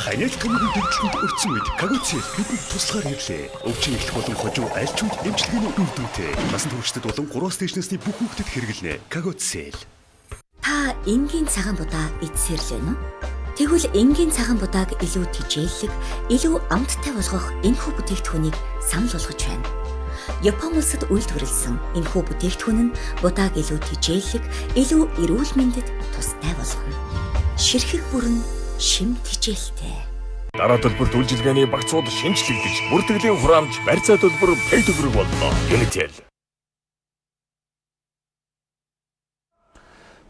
Хаяж томгийн дэлгэцэнд өрцөн үед Кагуцэл бидний туслахаар ирлээ. Өвчин их болон хожуу аль ч үед эмчилгээний үйлдвэртэй. Насан туршид болон 3 стейшнээс бүх хүүхдэд хэрэглэнэ. Кагуцэл. Та энгийн цагаан будаа эзсэрлэн үү? Тэгвэл энгийн цагаан будааг илүү тижээлэг, илүү амттай болгох энэхүү бүтээгдэхүүнийг санал болгож байна. Япон улсад үйлдвэрлэсэн энэхүү бүтээгдэхүүн нь будааг илүү тижээлэг, илүү эрүүл мэндэд тустай болгоно. Ширхэг бүрэн шим тижээлтэй. Дараа төлбөрт үйлчилгээний багцууд шинжлэгдэж, бүртгэлийн хураамж, барьцаа төлбөр, пэй төлбөр болно. Unitel.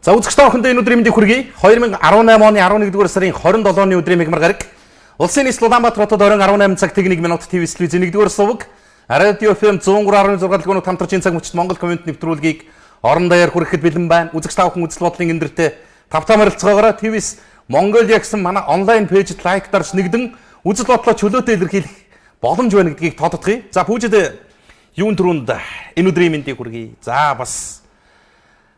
За үзэгчдээ охиндоо энэ өдрийн мэндийг хүргэе. 2018 оны 11-р сарын 27-ны өдрийн мигмар гараг. Улсын нийслэл Улаанбаатар хотод оройн 18 цаг 1 минут ТV телевизийн 1-р суваг Радио FM 103.6 дэлгүүрийн хамтарчин цаг мөчид Монгол комент нэвтрүүлгийг орон даяар хүрэхэд бэлэн байна. Үзэгчдээ охин үзэл бодлын эндэртэй тавтаа морилцоогоороо ТV Монголиа гэсэн манай онлайн пэйжид лайк дарж нэгдэн үзэл бодлоо чөлөөтэй илэрхийлэх боломж байна гэдгийг тодотгоё. За пүүжид юун түрүүнд энэ өдрийн мэндийг хүргэе. За бас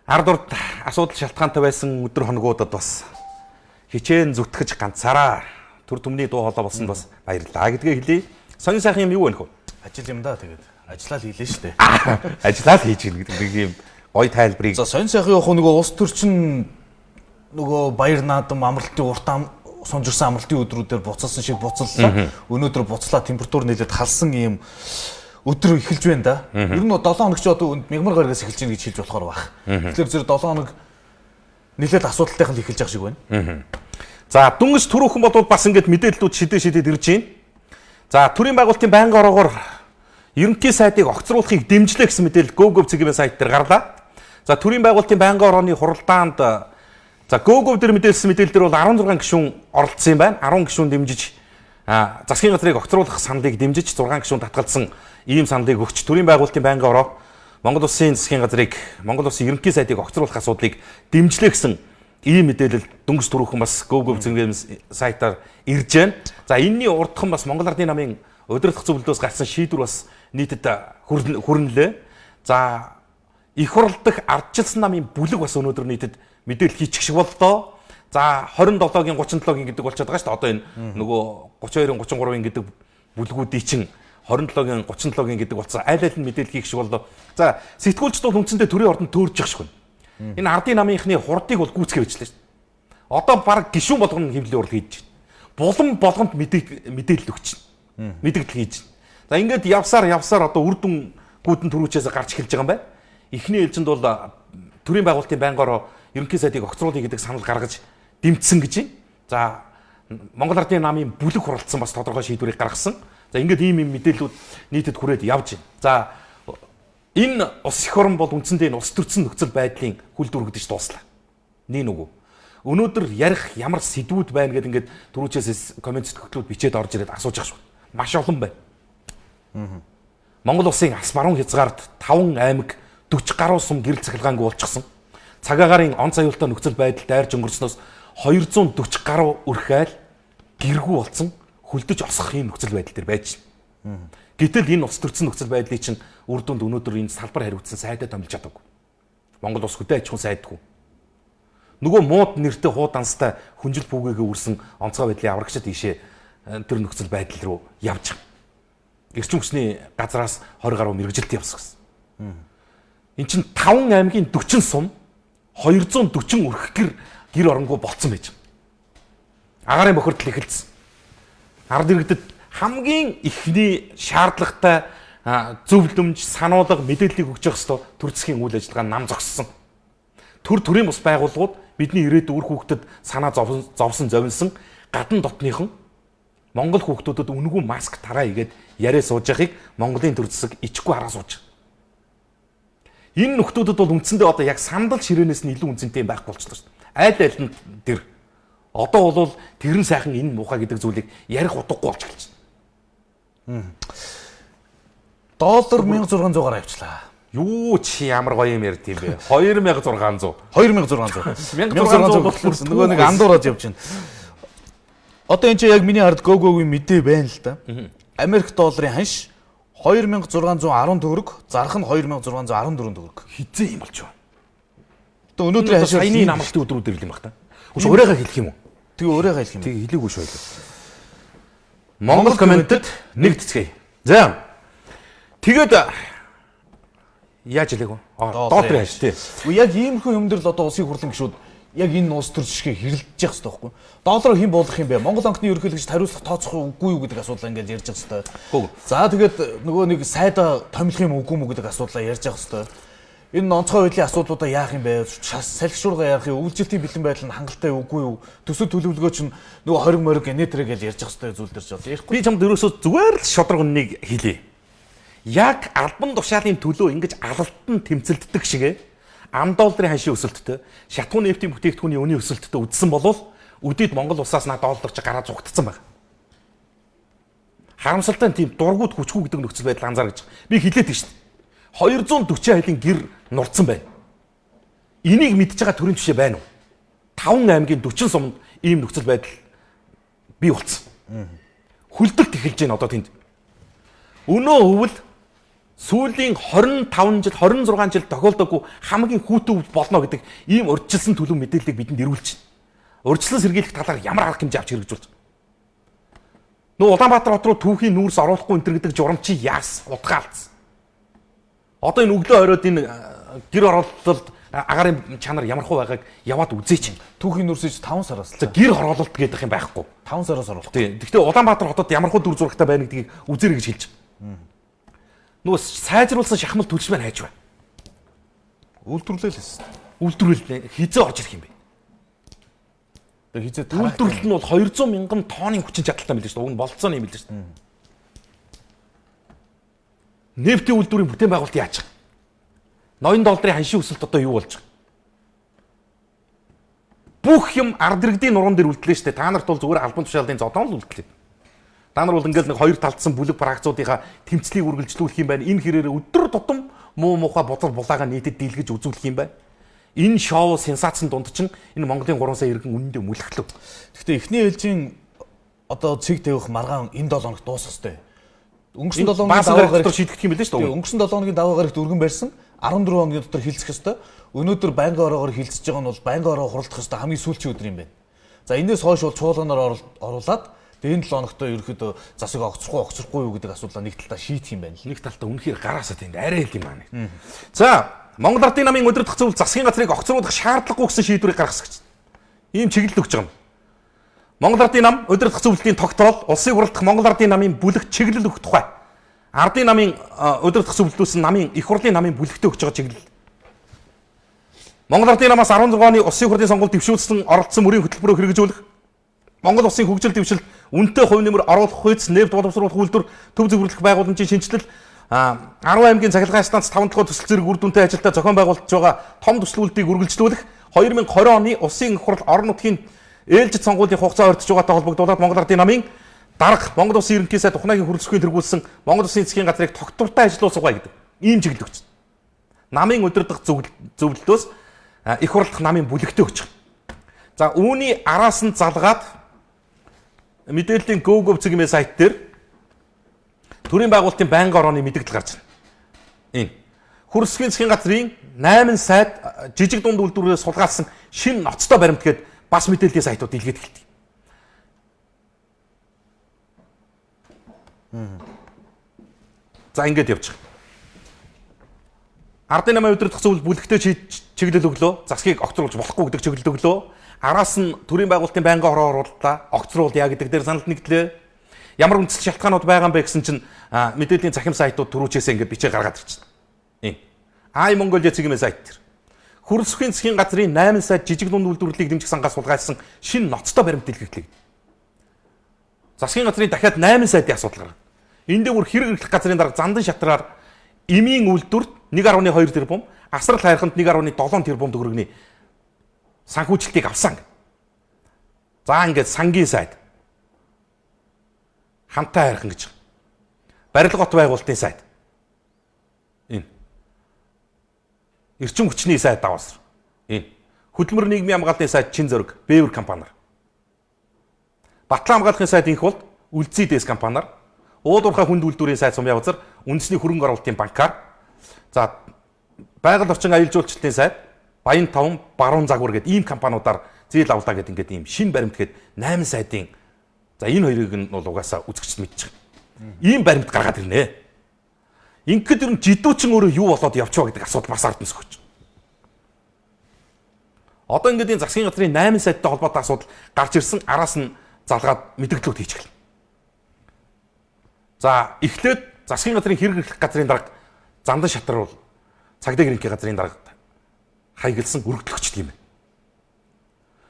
ард урд асуудал шалтгаантай байсан өдөр хоногудад бас хичээн зүтгэж ганцаараа төр төмний дуу хоолой болсон бас баярлалаа гэдгээ хэлье. Сонин сайхан юм юу вэ нөхөө? Ажил юм да тэгээд ажиллаа л хийлээ шүү дээ. Ажиллаа л хийж гэнэ гэдэг нэг юм гоё тайлбарыг. За сонин сайхан явах нөгөө улс төрчин нөгөө баяр наадам амралтын уртаа сунжирсан амралтын өдрүүдээр буцалсан шиг буцаллаа. Өнөөдөр буцлаа температур нэлээд халсан юм өдөр эхэлж байна да. Ер нь 7 хоног ч одоо мигмар гарагаас эхэлж гэнэ гэж хэлж болохоор баг. Тэгэхээр зэрэг 7 хоног нэлээд асуудалтайхан эхэлж байгаа шиг байна. За дүнгийн түрүүхэн бодвол бас ингэж мэдээллүүд шидэд ирж байна. За төрийн байгуулалтын байнгын ороогоор ерөнхий сайдыг огцруулахыг дэмжлээ гэсэн мэдээлэл GoGov цэгийн сайт дээр гарлаа. За төрийн байгуулалтын байнгын орооны хуралдаанд за GoGov дээр мэдээлсэн мэдээлэл дээр бол 16 гишүүн оролцсон юм байна. 10 гишүүн дэмжиж засгийн газрыг огцруулах саналыг дэмжиж 6 гишүүн татгалзсан ийм саналыг өгч төрийн байгуулалтын байнгын ороо Монгол Улсын засгийн газрыг Монгол Улсын ерөнхий сайдыг огцруулах асуудлыг дэмжлээ гэсэн ийм мэдээлэл дүнгийн түрүүхэн бас GoGov цэгийн сайтаар ирж байна. За энэний урдхан бас Монгол Ардын намын удирдах зөвлөлдөөс гарсан шийдвэр бас нийтэд хүрнэлээ. За их хурл дахь ардчилсан намын бүлэг бас өнөөдөр нийтэд мэдээлэл хийчих шиг боллоо. За 27-гийн 37-гийн гэдэг болчиход байгаа шүү дээ. Одоо энэ нөгөө 32-ын 33-ын гэдэг бүлгүүдийн чинь 27-гийн 37-гийн гэдэг болсон. Аль аль нь мэдээлэл хийх шиг боллоо. За сэтгүүлчд бол үндсэндээ төрийн ордонд төөрж явах шиг байна. Энэ ардын намынхны хурдыг бол гүйцэтгэж байжлаа шүү дээ. Одоо баг гишүүн болгоно хэвлэлийн урал хийж байна. Булан болгонд мэдээлэл өгч байна. Мэдээлэл хийж байна. За ингээд явсаар одоо үр дүнгүүд нь түрүүчээс гарч эхэлж байгаа юм байна. Эхний ээлжинд бол төрийн байгуулалтын байнгын ороо ерөнхий сайдыг огцруулъя гэдэг санал гаргаж дэмжсэн гэж байна. За Монгол Ардын намын бүлэг хуралдсан бас тодорхой шийдвэрийг гаргасан. За ингээд ийм мэдээллүүд нийтэд хүрээд явж байна. За энэ улс их орн бол үндсэндээ энэ улс төрсөн нөхцөл байдлын хүлдвэргдэж дууслаа. Нэг нүгүү. Өнөөдөр ярих ямар сэдвүүд байна гэдэг ингээд түрүүчээс комент зөвлөлүүд бичээд орж ирээд асууж байгаа шүү. Маш олон байна. Монгол улсын Ас баруун хязгаард 5 аймаг 40 гаруй сум гэрэл цахилгаангүй болчихсон. Цагаагаарын он цаюултай нөхцөл байдал дайрж өнгөрснөөс 240 гаруй өрхөйл гэргүй болсон хөлдөж осох юм нөхцөл байдал төр байж байна. Гэтэл энэ улс төрсөн нөхцөл байдлыг чинь үр дүнд өнөөдөр энэ салбар хариуцсан сайдаа томилж чадаагүй. Монгол улс хөдөө аж ахуйн сайдгүй. Нөгөө мууд нэртэй хуу данстай хүнжил бүгээгээ үрсэн онцгой байдлын аврагчид ийшээ тэр нөхцөл байдал руу явж байгаа. Эрчим хүчний газраас 20 гаруй мэрэгжилт явсан гэсэн. Эн чинь 5 аймгийн 40 сум 240 өрх гэр оронгоо болцсон байж байгаа. Агаарын бохирдол эхэлсэн. Ард иргэдэд хамгийн ихний шаардлагатай зөвлөмж, сануулга, мэдээллийг өгч явах ёстой төр засгийн үйл ажиллагаа нам зогссон. Төрийн бус байгууллагууд бидний ирээдүйн үр хүүхдэд санаа зовсон зовлсон гадна дотныхон Монгол хүүхдүүдэд үнэгүй маск тараа игээд яриа сууж яхийг Монголын төр засаг ичгүй хараа сууж. Энэ нөхдүүдэд бол үндсэндээ одоо яг сандал ширээнээс нь илүү үнцэнтэй байх болчихсон шүү дээ. Аль нь тэр одоо бол тэрэн сайхан энэ муухай гэдэг зүйлийг ярих утгагүй болж эхэлсэн. Доллар 1600-аар авчлаа. Юу чи ямар гоё юм ярьд юм бэ? 2600. 1600 болохоор нөгөө нэг андуураад явж байна. Одоо энэ чинь яг миний хард гогогийн мэдээ байна л да. Америк долларын ханш 2614 төгрөг, зарах нь 2614 төгрөг. Хизээ юм болж байна. Одоо өнөөдрийн ханш саяны намралтын өдрүүд ирэл юм баг та. Үгүй өөрөөгөө хэлэх юм уу? Тэгээ өөрөөгөө хэлэх юм. Тэгээ хэлээгүй шүү дээ. Монгол комментэд нэгдэцгээе. За. Тэгээд яаж хэлээгөө? Долларын ханш тий. Яг иймэрхүү юм дээр л одоо улсын хурлын гишүүд яг энэ улс төр жишгээ хэрэлдэж явах хэрэгтэй байхгүй юу? Долларыг хэн буулгах юм бэ? Монгол банкны ерөнхийлөгчд хариуцлага тооцох үгүй юу гэдэг асуудал ингээд ярьж байгаа хэрэгтэй. За тэгээд нөгөө нэг сайдаа томилох юм үгүй мүү гэдэг асуудлаа ярьж байгаа хэрэгтэй. Энэ онцгой байдлын асуудлуудаа яах юм бэ? Салхишуурга яах юм? Үйлчлэлтийн бэлэн байдал нь хангалттай үгүй юу? Төсөв төлөвлөгөө чинь нөгөө 20 мориг генетрэ гэж ярьж байгаа хэрэгтэй зүйл дээр ч бол ярихгүй. Би чамд ерөөсөө зүгээр л шодрогныг хэлье. Яг албан тушаалын төлөө ингэж алалтан тэмцэлддэг шигэ ам долларын ханшийн өсөлттэй шатхуун нефтийн бүтээгдэхүүний үнийн өсөлттэй үдсэн болов үдийд Монгол улсаас над доллар ч гараа зугтцсан байна. Харамсалтай нь тийм дургууд хүчгүй гэдэг нөхцөл байдал анзаар гэж би хэлээд тийм шүү дээ. 240 хайлын гэр нурцсан байна. Энийг мэдж байгаа төрийн жишээ байна уу? 5 аймгийн 40 сумд ийм нөхцөл байдал бий болсон. Хүлдэлт эхэлж байна одоо тэнд. Өнөө өвөл сүүлийн 25 жил 26 жил тохиолдоогүй хамгийн хүүтэн болно гэдэг ийм урьдчилсан төлөв мэдээллийг бидэнд ирүүлж байна. Урьдчилан сэргийлэх талаар ямар арга хэмжээ авч хэрэгжүүлж байна. Нөө Улаанбаатар хот руу түүхийн нүүрс оруулахгүй энэ гэдэг журамчи яас утгаалцсан. Одоо энэ өглөө оройд энэ гэр оролтолд агаарын чанар ямар хөө байгааг яваад үзээч. Түүхийн нүүрсэж 5 сараас л. Гэр хороололт гэдэг юм байхгүй. 5 сараас оруулах. Гэхдээ Улаанбаатар хотод ямар хөө дүр зурагтай байна гэдгийг үзээрэй гэж хэлж байна. Нөгөө сайжруулсан шахмал төлж байна хайж байна. Үйлдвэрлэл хийсэн. Үйлдвэрлэл хизээ орж ирэх юм бэ? Тэгээ хизээ үйлдвэрлэл нь бол 200 мянган тонны хүчин чадалтай мэлж шүү дээ. Уг нь болцооны юм мэлж шүү дээ. Нефтийн үйлдвэрийн бүтээн байгуулалт яаж байгаа? $80 долларын ханшийн өсөлт одоо юу болж байгаа? Бүх юм ард иргэдийн нуруунд дээр үлдлээ шүү дээ. Та нарт бол зүгээр албан тушаалын зодон л үлдлээ. Та нар бол ингээл нэг хоёр талдсан бүлэг практикуудынхаа тэмцлийг үргэлжлүүлэх юм байна. Энэ хэрээр өдөр тутам муу муухай бодол булаага нийтэд дийлгэж үзүүлэх юм байна. Энэ шоу сенсацийн дунд чинь энэ Монголын 3 сая иргэн үнэндээ мүлхтлөө. Гэхдээ эхний ээлжийн одоо цэг тавих маргаан энэ 7 хоногт дуусах хэрэгтэй. Өнгөрсөн 7 хоногийн даваа гарагт шийдэх юм билээ шүү дээ. Өнгөрсөн 7 хоногийн даваа гарагт өргөн барьсан 14 хоногийн дотор хилцэх ёстой. Өнөөдөр байнгын ороогоор хилцэж байгаа нь бол байнгын ороо хуралдах ёстой хамгийн сүүлчийн өдөр юм байна. За энэс хойш бол чуулганаар оруулаад энэ 7 хоногт ерөөхдөө засаг огцрохгүй юу гэдэг асуудлаа нэг талдаа шийдэх юм байна. Нэг талдаа үнэхээр гараасаа тэнд арай хэл юм аа. За, Монгол Ардын намын удирдах зөвлөл засгийн газрыг огцруулах шаардлагагүй гэсэн шийдвэрийг гаргасан гэж. Ийм чиглэл өгч байгаа юм. Монгол Ардын нам удирдах зөвлөлийн тогтоол улсыг хурлдах Монгол Ардын намын бүлэг чиглэл өгөх тухай. Ардын намын удирдах зөвлөлөөс намын их хурлын намын бүлэгтээ өгч байгаа чиглэл. Монгол Ардын намаас 16 оны улсын хурлын сонгуульд дэвшүүлсэн оролцсон мөрийн хөтөлбөрөөр хэрэгжүүлэх Монгол улсын хөгжил дэвшилт үнэтэй хувь нэмэр оруулах хүйц нефт боловсруулах үйлдвэр төв зөвлөх байгууламжийн шинжилэл 10 аймгийн цахилгаан станц 5 дахь төсөл зэрэг үр дүнтэй ажилдаа зохион байгуулж байгаа том төслүүдийг үргэлжлүүлэх 2020 оны улсын их хурл орон нутгийн ээлжид сонгуулийн хугацаа өртөж байгаатай холбогдуулаад Монгол Ардын намын дарга Монгол Улсын ерөнхий сайд ухнаагийн хөрөлцөхийн тэргүүлсэн Монгол Улсын засгийн газрыг тогтвортой ажилуулсугай гэдэг ийм чиглэл өгч байна. Намын удирдах зөвлөлтөөс их хурлдах намын бүлэгтээ өгч байгаа. За үүний араас нь залгаад мэдээллийн go.gov.cg сайт дээр төрийн байгуулалтын байнгын орооны мэдээлэл гарч байна. Энэ Хөрсгийн засгийн газрын 8 сайд жижиг дунд үйлдвэрээр сулгаалсан шинэ ноцтой баримт гээд бас мэдээллийн сайтууд илгээд эхэлдэг. За ингэж явж байгаа. Ардын намын удирдах зөвлөл бүлэгтэй чиглэл өглөө, засгийг огцруулж болохгүй гэдэг чиглэл өглөө. Араас нь төрийн байгуулалтын байнгын хороо оруулалтаа огцруул яа гэдэг дээр санал нэгдлээ. Ямар үндэслэл шалтгаанууд байгаа юм бэ гэсэн чинь мэдээллийн захим сайтууд түрүүчээсээ ингэж бичээ гаргаад ирчихсэн. Ай Монголиа цэгийн сайт дээр. Хөрсгийн засгийн газрын 8 сайд жижиг дунд үйлдвэрлэлийг дэмжих сангаас сулгаалсан шинэ ноцтой баримт илгээхлээ. Засгийн газрын дахиад 8 сайдын асуудал гарна. Энд дээр бүр хэрэг эрхлэх газрын дарга зандан шатраар эмийн үйлдвэрт 1.2 тэрбум, асрал хайрханд 1.7 тэрбум төгрөгийн санхүүжилтийг авсан. За ингээд сангийн сайд. Хамтаа хайрхан гэж. Барилга бот байгуулалтын сайд. Энэ. Эрчим хүчний сайд даваасар. Энэ. Хөдөлмөр нийгмийн хамгаалалтын сайд Чин зөрөг, Бэвэр компаниар. Батлан хамгаалахын сайд инх бол Үлзий дэс компаниар. Ууд уурхай хүнд үйлдвэрийн сайд Сумья базар, үндэсний хөрөнгө оруулалтын банкар. За байгаль орчин аюул жуулчлалын сайд Баян 5, Баруун загвар гэдэг ийм компаниудаар зээл авлаа гэдэг ингээд ийм шинэ баримт гээд 8 сайдын за энэ хоёрыг нь бол угаасаа үзэгчд мэдчих. Ийм баримт гаргаад ирнэ. Ингээд ер нь жидүүчин өөрөө юу болоод явчихва гэдэг асуудал бас ард нь сөхөж. Одоо ингээд энэ засгийн газрын 8 сайдтай холбоотой асуудал гарч ирсэн араас нь залгаад мэдээлэлүүд хийчихлээ. За эхлээд засгийн газрын хэрэг эрхлэх газрын дарга зандан шатар бол цагдаа гэрэнхийн газрын дарга хайгалсан өргөдлөгчд юм.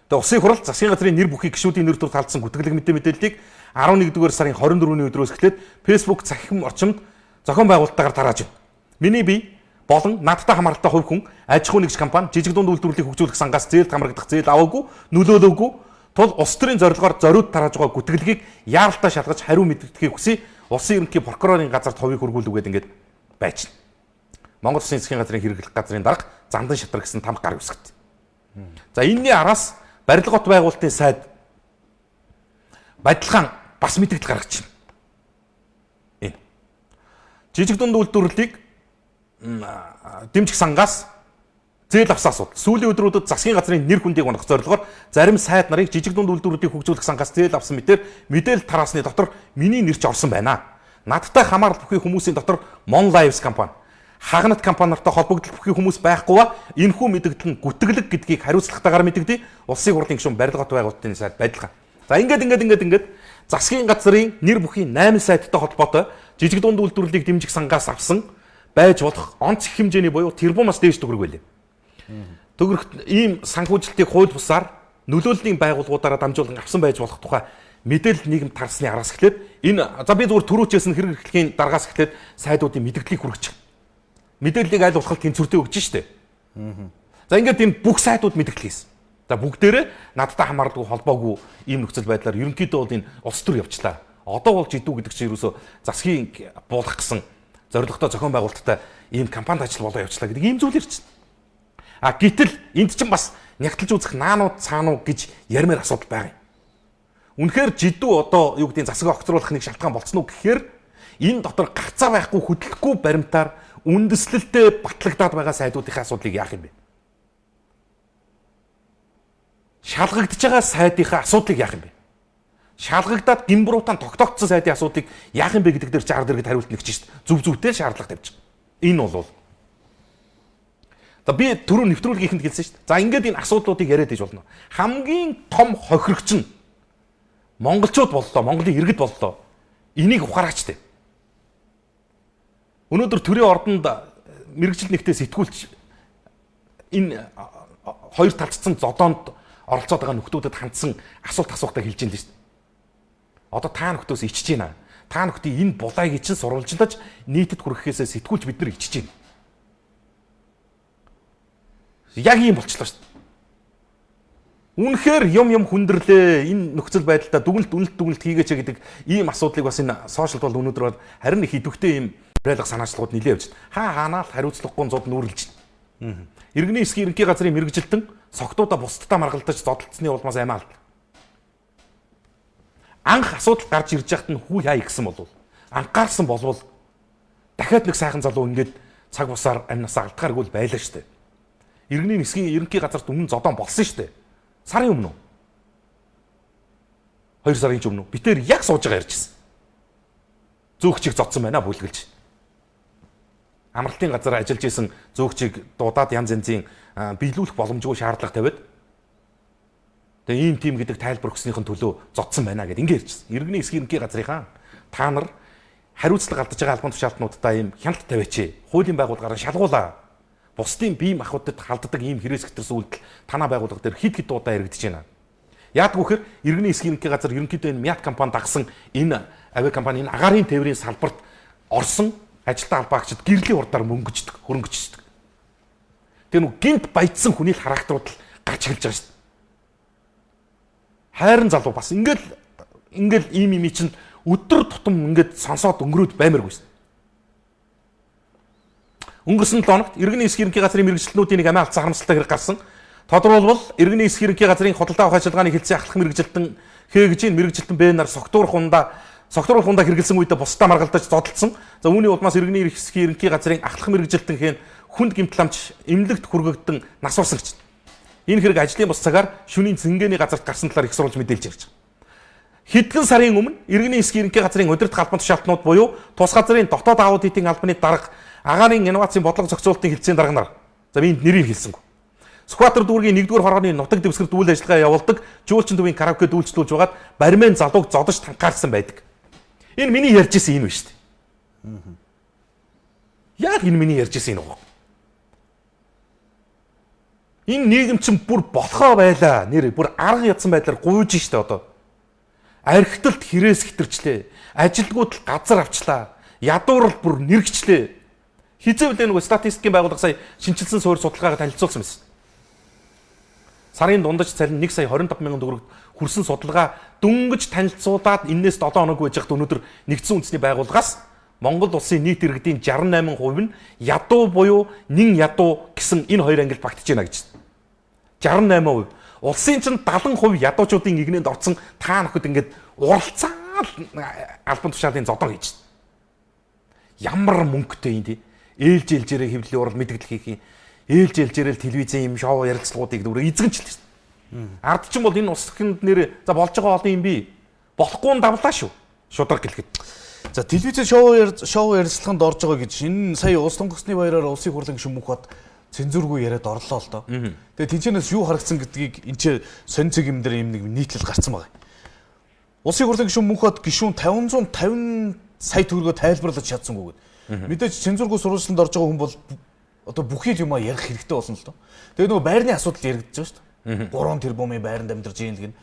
Тэгээ Улсын хурал засгийн газрын нэр бүхий гишүүдийн нэр төр талдсан гүтгэлэг мэдээллийг 11-р сарын 24-ний өдрөөс эхлээд Facebook захим орчимд зохион байгуулалтаагаар тарааж байна. Миний бие болон надтай хамааралтай хувь хүн аж ахуйн нэгж компани жижиг дунд үйлдвэрлэлийг хөгжүүлэх сангаас зээлд хамрагдах зээл аваагүй, нөлөөлөөгүй тул улс төрийн зорилгоор зориуд тарааж байгаа гүтгэлгийг яаралтай шалгаж хариу мэдрэхийг хүсье. Улсын ерөнхий прокурорын газарт хувийг хөргүүлүүгээд ингээд байж байна. Монгол Улсын засгийн газрын хэрэглэх газрын дарга зандан шатар гэсэн там гар үсгэт. За энэний араас барилга бот байгуулалтын сайд Бадилхан бас мэдээлэл гаргаж байна. Энэ жижиг дунд үйлдвэрлэлийг дэмжих сангаас зээл авсан асуудал. Сүүлийн өдрүүдэд засгийн газрын нэр хүндийг унах зорилгоор зарим сайд нарыг жижиг дунд үйлдвэрлэлийг хөгжүүлэх сангаас зээл авсан мэтээр мэдээлэл тараасны дотор миний нэр ч орсон байна. Надтай хамаарал бүхий хүмүүсийн дотор Mon Lives компани, Хагнат компаниартай холбогдол бүхий хүмүүс байхгүй ба энэхүү мэдээлэл нь гүтгэлэг гэдгийг хариуцлагатайгаар мэдэгдээ. Улсын хурлын гишүүн барилга бот байгуулалтын сайд Бадилхан. За ингээд засгийн газрын нэр бүхий 8 сайттай холбоотой жижиг дунд үйлдвэрлэлийг дэмжих сангаас авсан байж болох онц их хэмжээний буюу тэрбумаас дээш төгрөг байлээ. Төгрөгт ийм санхүүжилтийг хууль бусаар нөлөөллийн байгууллагуудаараа дамжуулан авсан байж болох тухай мэдээлэл нийгэмд тарсны араас эхлээд энэ за би зүгээр түрүүчээс нь хэрэг эрхлэхийн дараагаас эхлээд сайдуудын мэдээллийг хүргэж байна. Мэдээллийг аль болох тэнцвэртэй өгч штэ. За ингээд энэ бүх сайдууд мэдээлэл хийсэн. За бүгдээрээ надтай хамааралгүй холбоогүй ийм нөхцөл байдлаар ерөнхийдөө бол энэ улс төр явчлаа. Одоо бол жидүү гэдэг чинь ерөөсөө засгийн буулгах гэсэн зорилготой зохион байгуулалттай ийм компанид ажил болоо явчлаа гэдэг ийм зүйл ирчихсэн. А гэтэл энд чинь бас нягтлж үзэх наанууд цаануу гэж ярмаар асуудал байгаа юм. Үнэхээр жидүү одоо юу гэдгийг засаг огцруулах нэг шалтгаан болцсон уу гэхээр энэ дотор гацаа байхгүй хөдөлгөхгүй баримтаар үндэслэлтэй батлагдаад байгаа сайдуудын асуудлыг яах юм бэ? Шалгагдж байгаа сайдынхаа асуудлыг яах юм бэ? Шалгагдаад гимбруутан тогтоогдсон сайдын асуудлыг яах юм бэ гэдэг дээр 60 дэргэд хариулт нэгж шít. Зүв зүвтэй шаардлага тавьж байгаа. Энэ бол за би түрүү нэвтрүүлгийнхэнд хэлсэн шít. За ингээд энэ асуудлуудыг яриад иж болно. Хамгийн том хохирогч нь монголчууд боллоо, Монголын иргэд боллоо. Энийг ухаараач тээ. Өнөөдөр төрийн ордонд мэрэгжил нэгтээ сэтгүүлч энэ хоёр талцсан зодоонд оролцоод байгаа нөхдүүдэд хандсан асуултаа хэлж байна л шүү дээ. Одоо та нөхдөөс ичж байна. Та нөхдийн энэ булайг чинь сурвалжлаж нийтэд хүрэхээсээ сэтгүүлч бид нар ичж байна. Яг ийм болчлоо шүү дээ. Үнэхээр юм хүндрэлээ энэ нөхцөл байдлаа дүгнэлт хийгээч гэдэг ийм асуудлыг бас энэ сошиалд бол өнөөдөр харин их идэвхтэй ийм барилга санаачлагууд нэлээд явж байна. Хаанаа л хариуцлагагүй зод нүүрлж байна. Иргэний эсгийн ерөнхий газрын мэрэгжилтэн согтуудаа бусдтай маргалдаж зодтолцсны улмаас аймаа алд. Анх асуудал гарч ирж яхад нь хүү яа гэсэн болов. Анхаарсан болвол дахиад нэг сайхан залуу ингээд цаг бусаар амнаас алдгааргүй байлаа шүү дээ. Иргэний нисгийн ерөнхий газарт өмнө зодон болсон шүү дээ. Сарын өмнө. 2 сарын өмнө. Битээр яг сууж байгаа ярьжсэн. Зөөгчийг зодсон байна бүлгэлж. Амралтын газар ажиллаж исэн зөөгчийг дуудаад янз янзын биелүүлэх боломжгүй шаардлага тавиад тэгээ ийм тим гэдэг тайлбар өгснийхэн төлөө зодсон байна гэдээ ингэ ярьжсэн. Иргэний эсгийн ерөнхий газрынхаа та нар хариуцлага алдаж байгаа албан тушаалтнуудаа ийм хяналт тавиач. Хуулийн байгууллагаараа шалгуулаа. Бусдын бие махбодод халддаг ийм хэрэгсгэрс үйлдэл танаа байгууллага дээр хид хид удаа яригдэж байна. Яаггүй хэр иргэний эсгийн ерөнхий газар ерөнхийдөө энэ Мят компани дагсан энэ авиа компани энэ агаарын тээврийн салбарт орсон ажилтан албаагчид гэрлийн урдаар мөнгөждөг, хөрөнгөждөг. Тэр нэг гинт баяжсан хүний л характерууд л гарч эхэлж байгаа шүү дээ. Хайрын залуу бас ингээл ийм чинь өдөр тутам ингээд сонсоод өнгөрөөд баймаргүй шүү дээ. Өнгөрсөн 7 хоногт иргэний эсгийн ерөнхий газрын мэрэгчлэнүүдийн нэг амиа алдсан харамсалтай хэрэг гарсан. Тодорхойлбол иргэний эсгийн ерөнхий газрын худалдаа авах ажиллагааны хэлцээ ахлах мэрэгжилтэн хээгжийн мэрэгжилтэн Б-нар согтууруулах ундаа хэрэгэлсэн үедээ бусдаа маргалдаж зодтолсон. За үүний улмаас иргэний эсгийн ерөнхий газрын ахлах мэрэгжилтэн хийн хүнд гэмтламж эмнэлэгт хүргэгдэн насварсан гэж. Энэ хэрэг ажлын бус цагаар шөнийн цэнгэний газарт гарсан талаар их сурвалж мэдээлж ирж байгаа. Хэдхэн сарын өмнө иргэний эсгийн ерөнхий газрын удирдах албан тушаалтнууд буюу тус газрын дотоод аудитын албаны дарга агаарын инновацийн бодлого зохицуулалтын хэлтсийн дарга нар за би энд нэрийг хэлсэнгүй. Сүхбаатар дүүргийн 1-р хорооны нутаг дэвсгэрт үйл ажиллагаа явуулдаг жуулчин төвийн караокед үйлчлүүлж байгаад бармен залууг зодож танхаарсан байдаг. Энэ миний ярьж исэн энэ биш үү? Яг энэ миний ярьж исэн энэ уу? Энэ нийгэм чинь бүр болохоо байлаа. Нэр бүр арга ядсан байдлаар гуйж штэ одоо. Архиталт хэрээс хитэрчлээ. Ажилгууд л газар авчлаа. Ядуурл бүр нэргчлээ. Хизээвэл нэг статистикийн байгууллага сая шинжилсэн суурь судалгаагаа танилцуулсан байсан. Сарын дундаж цалин 1 сая 25 мянган төгрөгт хүрсэн судалгаа дөнгөж танилцуулаад энээс 7 хоног байж хад өнөөдөр нэгдсэн үндэсний байгууллагаас Монгол улсын нийт иргэдийн 68% нь ядуу буюу нэн ядуу гэсэн энэ хоёр ангил багтж байна гэж. 68%. Улсын чинь 70% ядуучуудын игнэнд орсон та нөхөд ингээд уралцаал албан тушаалын зодон хийж. Ямар мөнгөтэй юм тий. Ээлж ээлжээрээ хэвлэлийн урал мэдгэл хийх юм. Ээлж ээлжээрээ телевизэн юм шоу ярилцлагуудыг дөрөв эзэгч л шүү. Ард чинь бол энэ ус төрхөнд нэр за болж байгаа олон юм би. Болохгүй нь давлаа шүү. Шудраг гэлэхэд. За телевизэн шоу ярилцлаганд орж байгаа гэж энэ сая улс төнгөсний баяраар улсын хурлын гишүүн мөнхбат цензургүй яриад орлоо л доо. Тэгээ тэнцэнээс юу харагдсан гэдгийг энэ ч сонь цэг юм дээр юм нэг нийтлэл гарцсан байгаа. Улсын хурлын гишүүн мөнхбат гишүүн 550 сая төгрөгөөр тайлбарлаж чадсангүй гэдэг. Мэдээж цензургүй сурвалжлалд орж байгаа хүн бол одоо бүхий л юмаа ярих хэрэгтэй болно л доо. Тэгээ нөгөө байрны асуудал яригдаж байгаа шүү дээ. 3 тэрбумын байранд амьдарч ийм л гин.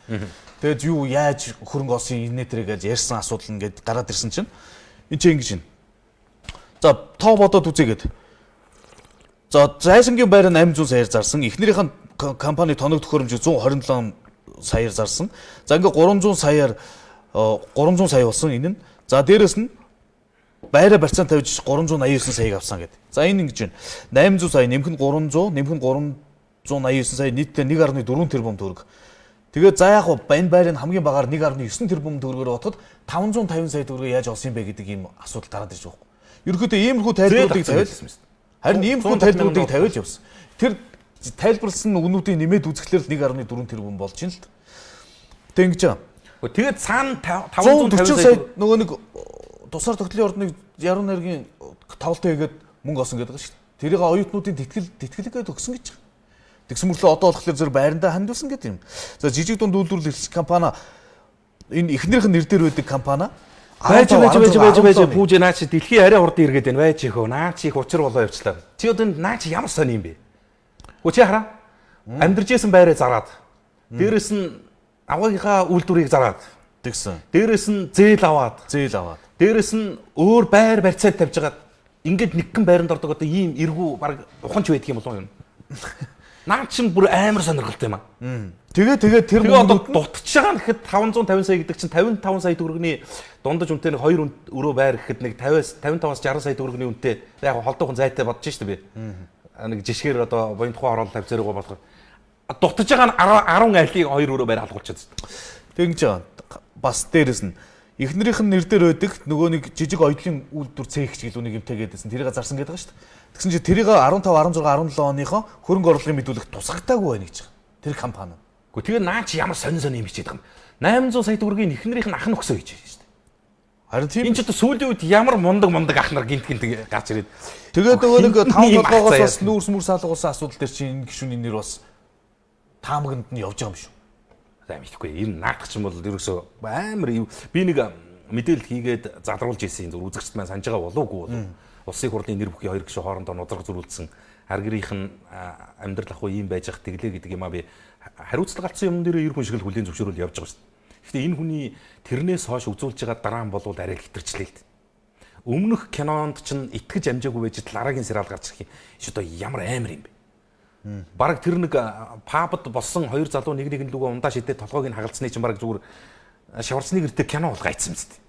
Тэгээд юу яаж хөрөнгө осын инээтрээ гэж ярьсан асуудал ингээд гараад ирсэн чинь энэ чинь ингэж байна. За тоо бодоод үзээгээд. За зайсангийн байр нь 800 саяар зарсан. Эхнэрийнх нь компани тоног төхөөрөмж 127 саяар зарсан. За ингээд 300 сая болсон энэ нь. За дээрэс нь байраа барьцаан тавьж 389 саяг авсан гэдэг. За энэ ингэж байна. 800 сая нэмэх нь 300, нэмэх нь 389 сая нийтдээ 1.4 тэрбум төгрөг. Тэгээд за яг энэ байрын хамгийн багаар 1.9 тэрбум төгрөгөөр отоход 550 сая төгрөг яаж олсон бэ гэдэг ийм асуудал гараад ирж байгаа юм. Ерөнхийдөө иймэрхүү тайлбаруудыг тавиад харин иймэрхүү тайлбаруудыг тавиад явсан. Тэр тайлбарлсан өгнүүдийн нэмээд үзэхлээр л 1.4 тэрбум болж байна л. Тэг ингэж байгаа. Тэгээд цаана 540 сая нөгөө нэг тусаар тогтлын ордныг яруу найргийн тавлтаа хийгээд мөнгө олсон гэдэг шүү дээ. Тэрийг оюутнуудын тэтгэлгээд өгсөн гэж байгаа. Тэгсэн мөрлөө одоо болохоор зөв байрандаа хандуулсан гэдэг юм. За жижиг дунд үйлдвэрлэл эрхлэх компани энэ эхнэрийнх нь нэр дээр байдаг компани байж пүүж наач дэлхийн арай урд иргэд байна байж ихөө наач их учир болоо явчлаа. Чи одоо наач ямар сони юм бэ? Чи хараа амьдрж исэн байраа зараад дээрэс нь аваагийнхаа үйлдвэрийг зараад тэгсэн. Дээрэс нь зээл аваад дээрэс нь өөр байр барьцаанд тавьж байгаа ингээд нэгэн байранд ордог одоо ийм эргүү баг уханч байдаг юм болов юу? Наач чинь бүр амар сонирхолтой юм аа. Тэгээ тэр одоо дутчих байгаа гэхэд 550 сая гэдэг чинь 55 сая төгрөгийн дундаж үнэтэй нэг 2 өрөө байр гэхэд нэг 55-аас 60 сая төгрөгийн үнэтэй яг холдоохон зайтай бодож штэ би. Нэг жишгээр одоо буян тухайн оролт тавьцаарыг болох. Дутчих байгаа нь 10 айлыг 2 өрөө байр алгуулчихад. Тэгж байгаа. Бас дээрэс нь эхнэрийнх нь нэр дээр байдаг нөгөө нэг жижиг оёдлын үйлдвэр цээгч гэлүү нэг юмтэй гэдээсэн тэрийг зарсан гэдэг байгаа шүү дээ. Тэгсэн чи тэрийг 15, 16, 17 оныхоо хөрөнгө оруулалтын мэдүүлэх тусгагдаагүй байна гэж байгаа. Тэр компани. Гэхдээ тэгээ наа чи ямар сонин сонин юм хичээд байгаа юм. 800 сая төгрөгийн эхнэрийнх нь ах нь өгсөө гэж байна шүү дээ. Харин тийм Энэ ч одоо сүүлийн үед ямар мундаг ах нар гинт гарч ирээд. тэгээд нөгөө нэг 5 толгоогоос бас нүүрс мүрс алгуулсан асуудал дээр чи энэ гишүүний нэр бас таамагнд нь явж байгаа юм шүү. За мэдхгүй. Энэ наадах ч юм бол ерөөсөө амар би нэг мэдээлэл хийгээд залруулж ирсэн зөв үзэгчд маань санаж байгаа болоогүй бол улсын хурлын нэр бүхий хоёр гишүүн хоорондоо нудраг зөрүүлсэн аргирийнх нь амьдрал ах уу ийм байж ах тэглээ гэдэг юм а би хариуцлага алдсан юм дээр ер хүн шиг л хүлийн зөвшөөрөл явж байгаа шүү дээ. Гэхдээ энэ хүний тэрнээс хойш үзүүлж байгаа дараа нь болвол арай л хитэрчлээ л дээ. Өмнөх кинонд чинь итгэж амжаагүй байж дараагийн сериал гарч ирэх юм. Одоо ямар амар юм бэ? Бараг тэр нэг пабд болсон хоёр залуу нэг лүгөө ундаа шидээ толгойг нь хагалцсны чинь бараг зүгээр шаварцны гэртээ кино бол гайцсан юм зү.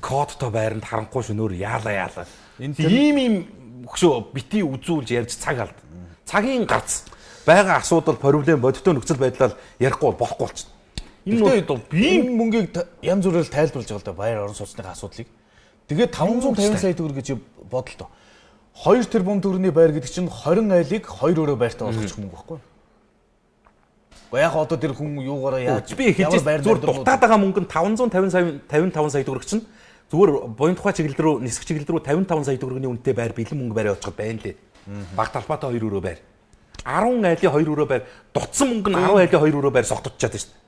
Кодтой байранд харанхуй шөнөөр яалаа. Ийм хөшөө бити үзүүлж ярьж цаг алд. Цагийн гарц байгаа асуудал проблем бодиттой нөхцөл байдлаар ярихгүй болохгүй болчих. Энэ бол би мөнгийг янз бүрээр тайлбарлаж байгаа л да баяр орон сууцны асуудлыг. Тэгээд 550 сая төгрөг гэж бодлоо. 2 тэрбум төгрөгийн байр гэдэг чинь 20 айлыг 2 өрөө байртаа болгочих мөнгө байхгүй юу? Яг одоо тэр хүн юугаараа яаж би хэлж зүгээр дутаад байгаа мөнгө нь 555 сая төгрөг чинь зүгээр буян тухай чиглэл рүү нисэх чиглэл рүү 55 сая төгрөгийн үнэтэй байр бэлэн мөнгө байраа очих байна лээ. Баг талбайтай 2 өрөө байр. 10 айлын 2 өрөө байр дутсан мөнгө нь 10 айлын 2 өрөө байр согтчихад байна шүү дээ.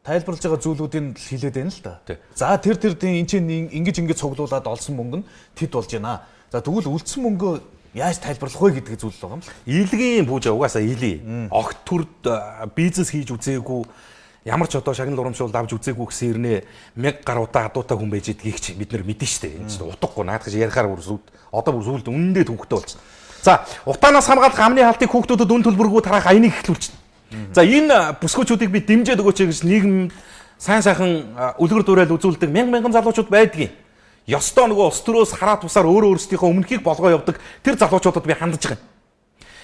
Тайлбарлаж байгаа зүйлүүдийн хэлээд байна л да. За тэр энэ чинь ингэж цуглуулад олсон мөнгө нь тэд болж байна. За тэгвэл үлдсэн мөнгөө яаж тайлбарлах вэ гэдэг зүйл байгаа юм л. Илгийн бүүж угаасаа илий. Огт төрд бизнес хийж үзээгүй ямар ч одоо шагнал урамшуулд авч үзээгүй гэсэн ирнэ 1000 гаруудаа адуутай хүн байж идгийг чи бид нар мэдэн штэ. Энэ чинь утгагүй наадах чи ярихаар одоо бүр сүлд үнэндээ төвхтэй болчихсон. За утаанаас хамгаалах амны хаалтыг хүүхдүүдэд үн төлбөргүй тараах аяныг эхлүүлчихнэ. За энэ бүсгүүчүүдийг би дэмжээд өгөөч гэж нийгэм сайн сайхан үлгэр дуурайл үзүүлдэг мянган залуучууд байдгийг. Ёстой нөгөө улс төрөөс хараа тусаар өөрөө өөрсдийнхөө өмнөхийг болгоо явдаг тэр залуучуудад би хандж байгаа юм.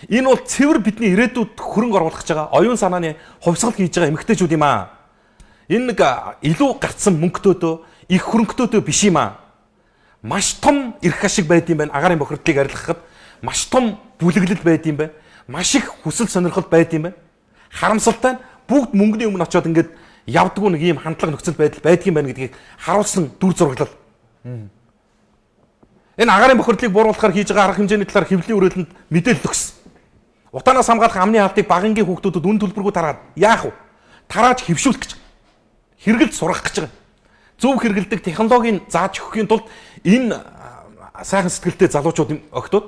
Энэ бол цэвэр бидний ирээдүйд хөрөнгө оруулах гэж байгаа оюун санааны хувьсгал хийж байгаа эмэгтэйчүүд юм аа. Энэ нэг илүү гарцсан мөнгөтөөдөө их хөрөнгөтөөдөө биш юм аа. Маш том эрх ашиг байд юм байна. Агаарын бохирдлыг арилгахад маш том бүлэглэл байд юм байна. Маш их хүсэл сонирхол байд юм байна. Харамсалтай нь бүгд мөнгөний өмнө очиод ингээд явдггүй нэг ийм хандлага нөхцөл байдал байдаг юм байна гэдгийг харуулсан дүр зураглал. Энэ агаарын бохирдлыг бууруулахаар хийж байгаа арга хэмжээний талаар хэвлэлийн өрөөлөнд мэдээлэл өгсөн. Утаанаас хамгаалах амны хаалтыг багангийн хүүхдүүдэд үн төлбөргүй тараад яах вэ? Тарааж хэвшүүлэх гэж. Хэрэгэлд сургах гэж байгаа. Зөв хэрэгэлдэг технологийн зааж өгөхийн тулд энэ сайхан сэтгэлтэй залуучууд өгтөд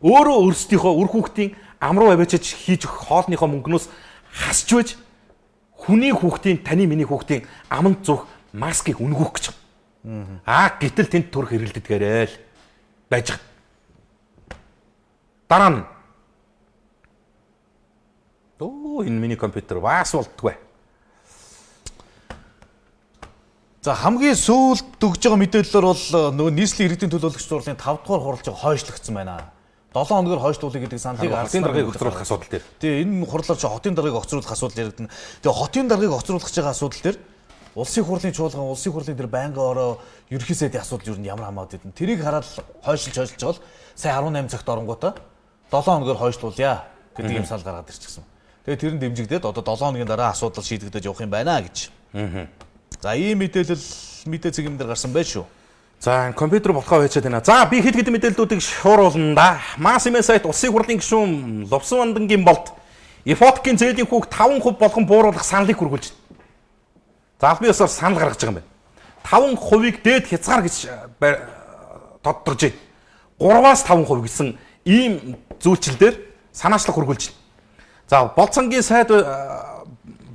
өөрөө өөрсдийнхөө үр хүүхдийн амруу аваачиж хийж өгөх хоолныхоо мөнгнөөс хасч байж хүний хүүхдийн таны миний хүүхдийн аманд зүүх маскыг үнгүүх гэж байна. Гэтэл тэнд төрх хэрэлддгээрээ л байж байгаа. Дараа нь энэ миний компьютер бас болтгүй. За хамгийн сүүлд өгж байгаа мэдээлэлээр бол нөгөө нийслэлийн иргэдийн төлөөлөгч зурлын 5 дугаар хуралцаг хойшлогдсон байна. 7 хоногор хойшлуулъя гэдэг саналыг хотын даргаыг огцруулах асуудал дээр. Тэгээ энэ хурлаар чи хотын даргаыг огцруулах асуудал яригдана. Тэгээ хотын даргаыг огцруулах гэж байгаа асуудал дээр улсын хурлын чуулган, улсын хурлын дээр байнгын ороо ерөнхий сайдын асуудал юу ямар хамаагаад байдэн. Тэрийг хараад хойшлж байгаа сая 18 цагт оронгуудаа 7 хоногор хойшлуулъя гэдэг юм сал гаргаад ирчихсэн. Тэгээ тэр нь дэмжигдээд одоо 7 хоногийн дараа асуудал шийдэгдэж явах юм байна гэж. За ийм мэдээ цэгийн дээр гарсан байж шүү. За компьютер болохоо байчаад байна. За би хэд хэдэн мэдээллүүдийг шууруулна да. Массимын сайт улсын хурлын гишүүн Ловсон Вандангийн болд Ифоткийн зээлийн хүүг 5% болгон бууруулах саналыг хүргүүлж байна. За албан ёсоор санал гаргаж байгаа юм байна. 5%-ийг дээд хязгаар гэж тодорхойлж байна. 3-аас 5% гэсэн ийм зүйлчлэлээр санаачлах хүргүүлж байна. За болцонгийн сайд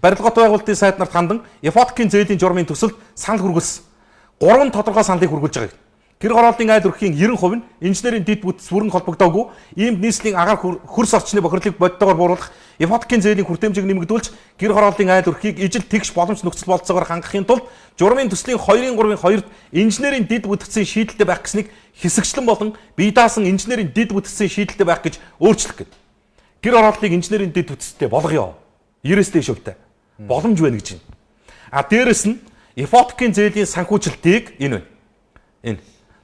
барилгоотой байгуулалтын сайд нарт хандан Ифоткийн зээлийн журмын төсөлд санал хүргэлсэн. 3 тодорхой саналыг хүргүүлж байгаа. Гэр хорооллын айл өрхийн 90% нь инженерийн дэд бүтц бүрэн холбогдоогүй иймд нийслэлийн агаар хөрс орчны бохирлыг бодтойгоор бууруулах Ифоткийн зээлийн хүртээмжийг нэмэгдүүлж гэр хорооллын айл өрхийг ижил тэгш боломж нөхцөл болцоогоор хангахын тулд журмын төслийн 2-3-ын 2-д инженерийн дэд бүтцийн шийдэлтэй байх гэснийг хэсэгчлэн болон бие даасан инженерийн дэд бүтцийн шийдэлтэй байх гэж өөрчлөх гэдэг. Гэр хорооллыг инженерийн дэд бүтцтэй болгоё. 90-с дээш хувьтай боломж байна гэж байна. Дээрэс нь Ифоткийн зээлийн санхүүжилтийг энэ байна.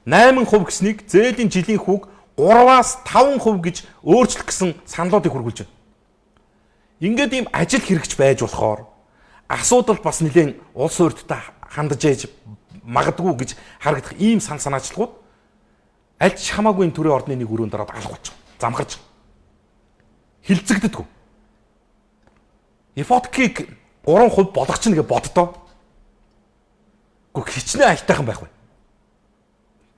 Энэ 8% гэснийг зээлийн жилийн хүүг 3-аас 5% гэж өөрчлөх гэсэн саналуудыг хүргүүлж байна. Ингээд ийм ажил хэрэгч байж болохоор асуудал бас нэлээд улс хуурдтай хандаж ээж магадгүй гэж харагдах ийм санаачлагууд аль ч хамаагүй энэ төрийн ордны нэг өрөөнд ороод алга болчих. Замхарч. Хилцэгддэггүй. Ипотекийг 3% болгочихно гэж боддоо. Гэхдээ хичнээн аятайхан байх бай.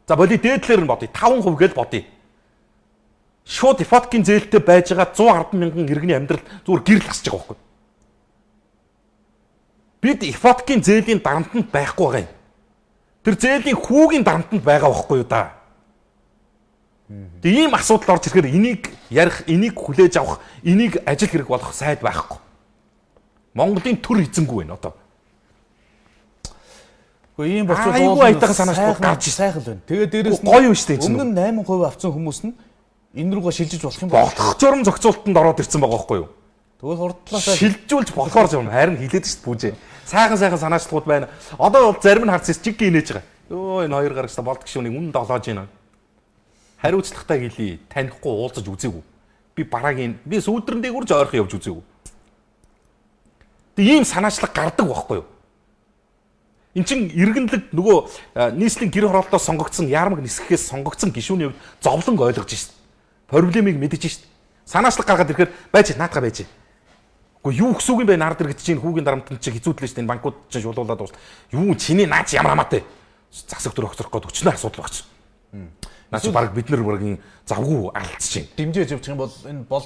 За боли дээдлэр нь бодъё. 5% гэж бодъё. Шууд ипотекийн зээлтэй байж байгаа 110 мянган иргэний амьдрал зүгээр гэрэл хасж байгаа байхгүй. Бид ипотекийн зээлийн дарамтанд байхгүй байгаа юм. Тэр зээлийн хүүгийн дарамтанд байгаа байхгүй юу да. Тэгээ ийм асуудал орж ирэхээр энийг ярих, энийг хүлээж авах, энийг ажил хэрэг болох сайд байхгүй. Монголын төр эзэнгүй байна одоо. Ийм болчихвол айгүй аятайхан санаачлал гарч сайхан л байна. Тэгээ дээрээс нь гоё юм шүү дээ. Өмнө нь 8% авсан хүмүүс нь энэ рүүгээ шилжиж болох юм байна. Болох журам зохицуултанд ороод ирсэн байгаа байхгүй юу? Тэгвэл хурдлаасаа шилжүүлж болохоор юм харин хилээд шүү дээ бүжээ. Сайхан санаачлагууд байна. Одоо бол зарим нь харц чиг гинэж байгаа. Йоо энэ хоёр гарагчтай болдог шүүнийг үнэн долоож байна. Хариуцлагатай хэлий. Танихгүй уулзаж үзээгүй. Би бараагийн би сүүдрэндээ үрж ойрхон явж үзээгүй. Тэг ийм санаачлаг гардаг байхгүй юу? Эн чин иргэнлэг нөгөө нийслэлийн гэр хороолтоос сонгогдсон яармаг нисгэхээс сонгогдсон гишүүний хувьд зовлон ойлгож шít. Проблемыг мэдэж шít. Санаачлаг гаргаад ирэхээр байж наатга байж. Уу юу гэсүүг юм бэ нард иргэж чинь хүүгийн дарамтанд чи хизүүдлээ шít энэ банкуд чинь шулуулаад дуус. Юу чиний наач ямар хамаатай. Засаг төр огцрох гээд өчнөр асуудал багч. Наач баг бид нар бүргийн завгүй алдчих чинь. Дэмжиж явчих юм бол энэ бол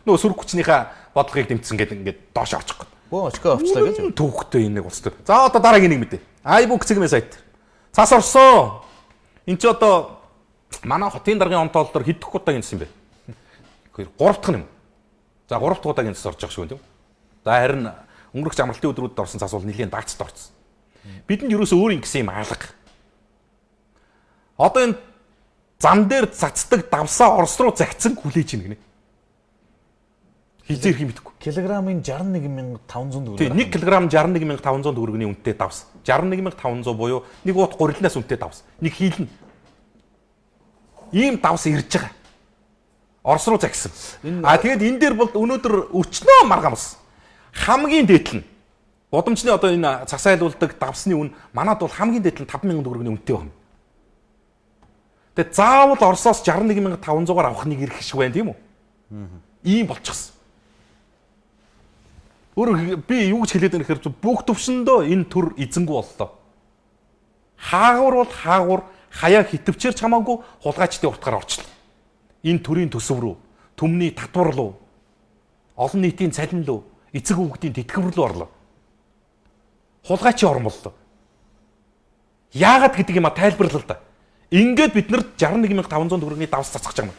нөө сүрэг хүчнийхээ бодлогыг дэмжсэн гэдэг ингээд доош очих гээд. Бөө очкоо авчлаа гэж. Түүхтэй энэ нэг улстай. За одоо дараагийн нэг мэдээ. iBook цэгмээ сайт. Цас орсон. Энд чи одоо манай хотын даргын онтоолдоор хэд дэх удаа гинсэн бэ? 3 дахь юм. За 3 дахь удаа гинс орж байгаа шүү тийм. За харин өнгөрөх амралтын өдрүүдэд орсон цас бол нэлийн даацд орсон. Бидэнд юуроос өөр ингэсэн юм алга. Одоо энэ зам дээр цацдаг давсаа Орос руу загцсан хүлээж ийн гинэ. Хизээ ирэх юм битгэв. Килограмын 61500 төгрөг. Тийм 1 кг 61500 төгрөгийн үнэтэй давс. 61500 буюу нэг уут гурилнаас үнэтэй давс. Нэг хийлнэ. Ийм давс ирж байгаа. Орос руу загсан. Тэгээд энэ дээр бол өнөөдөр өчнөө маргамс. Хамгийн дээдл нь удамчны одоо энэ цагсайлуулдаг давсны үн манад бол хамгийн дээдл нь 5000 төгрөгийн үнэтэй байна. Тэгээд заавал Оросоос 61500-аар авах нэг ирэх шиг байна тийм үү? Ийм болчихсон. Өөр би юу гэж хэлээд байна гэхээр бүх төвшөндөө энэ төр эзэнгүй боллоо. Хаагур бол хаагур хаяа хитвчээр чамаагүй хулгайчдын утгаар орчлоо. Энэ төрийн төсөв рүү, төмний татвар руу, олон нийтийн цалин руу, эцэг хүүхдийн тэтгэвэр рүү орлоо. Хулгайчийн орн боллоо. Яагаад гэдэг юм а тайлбарлал л да. Ингээд бид нарт 61500 төгрөгийн давс цацгаж байгаа юм.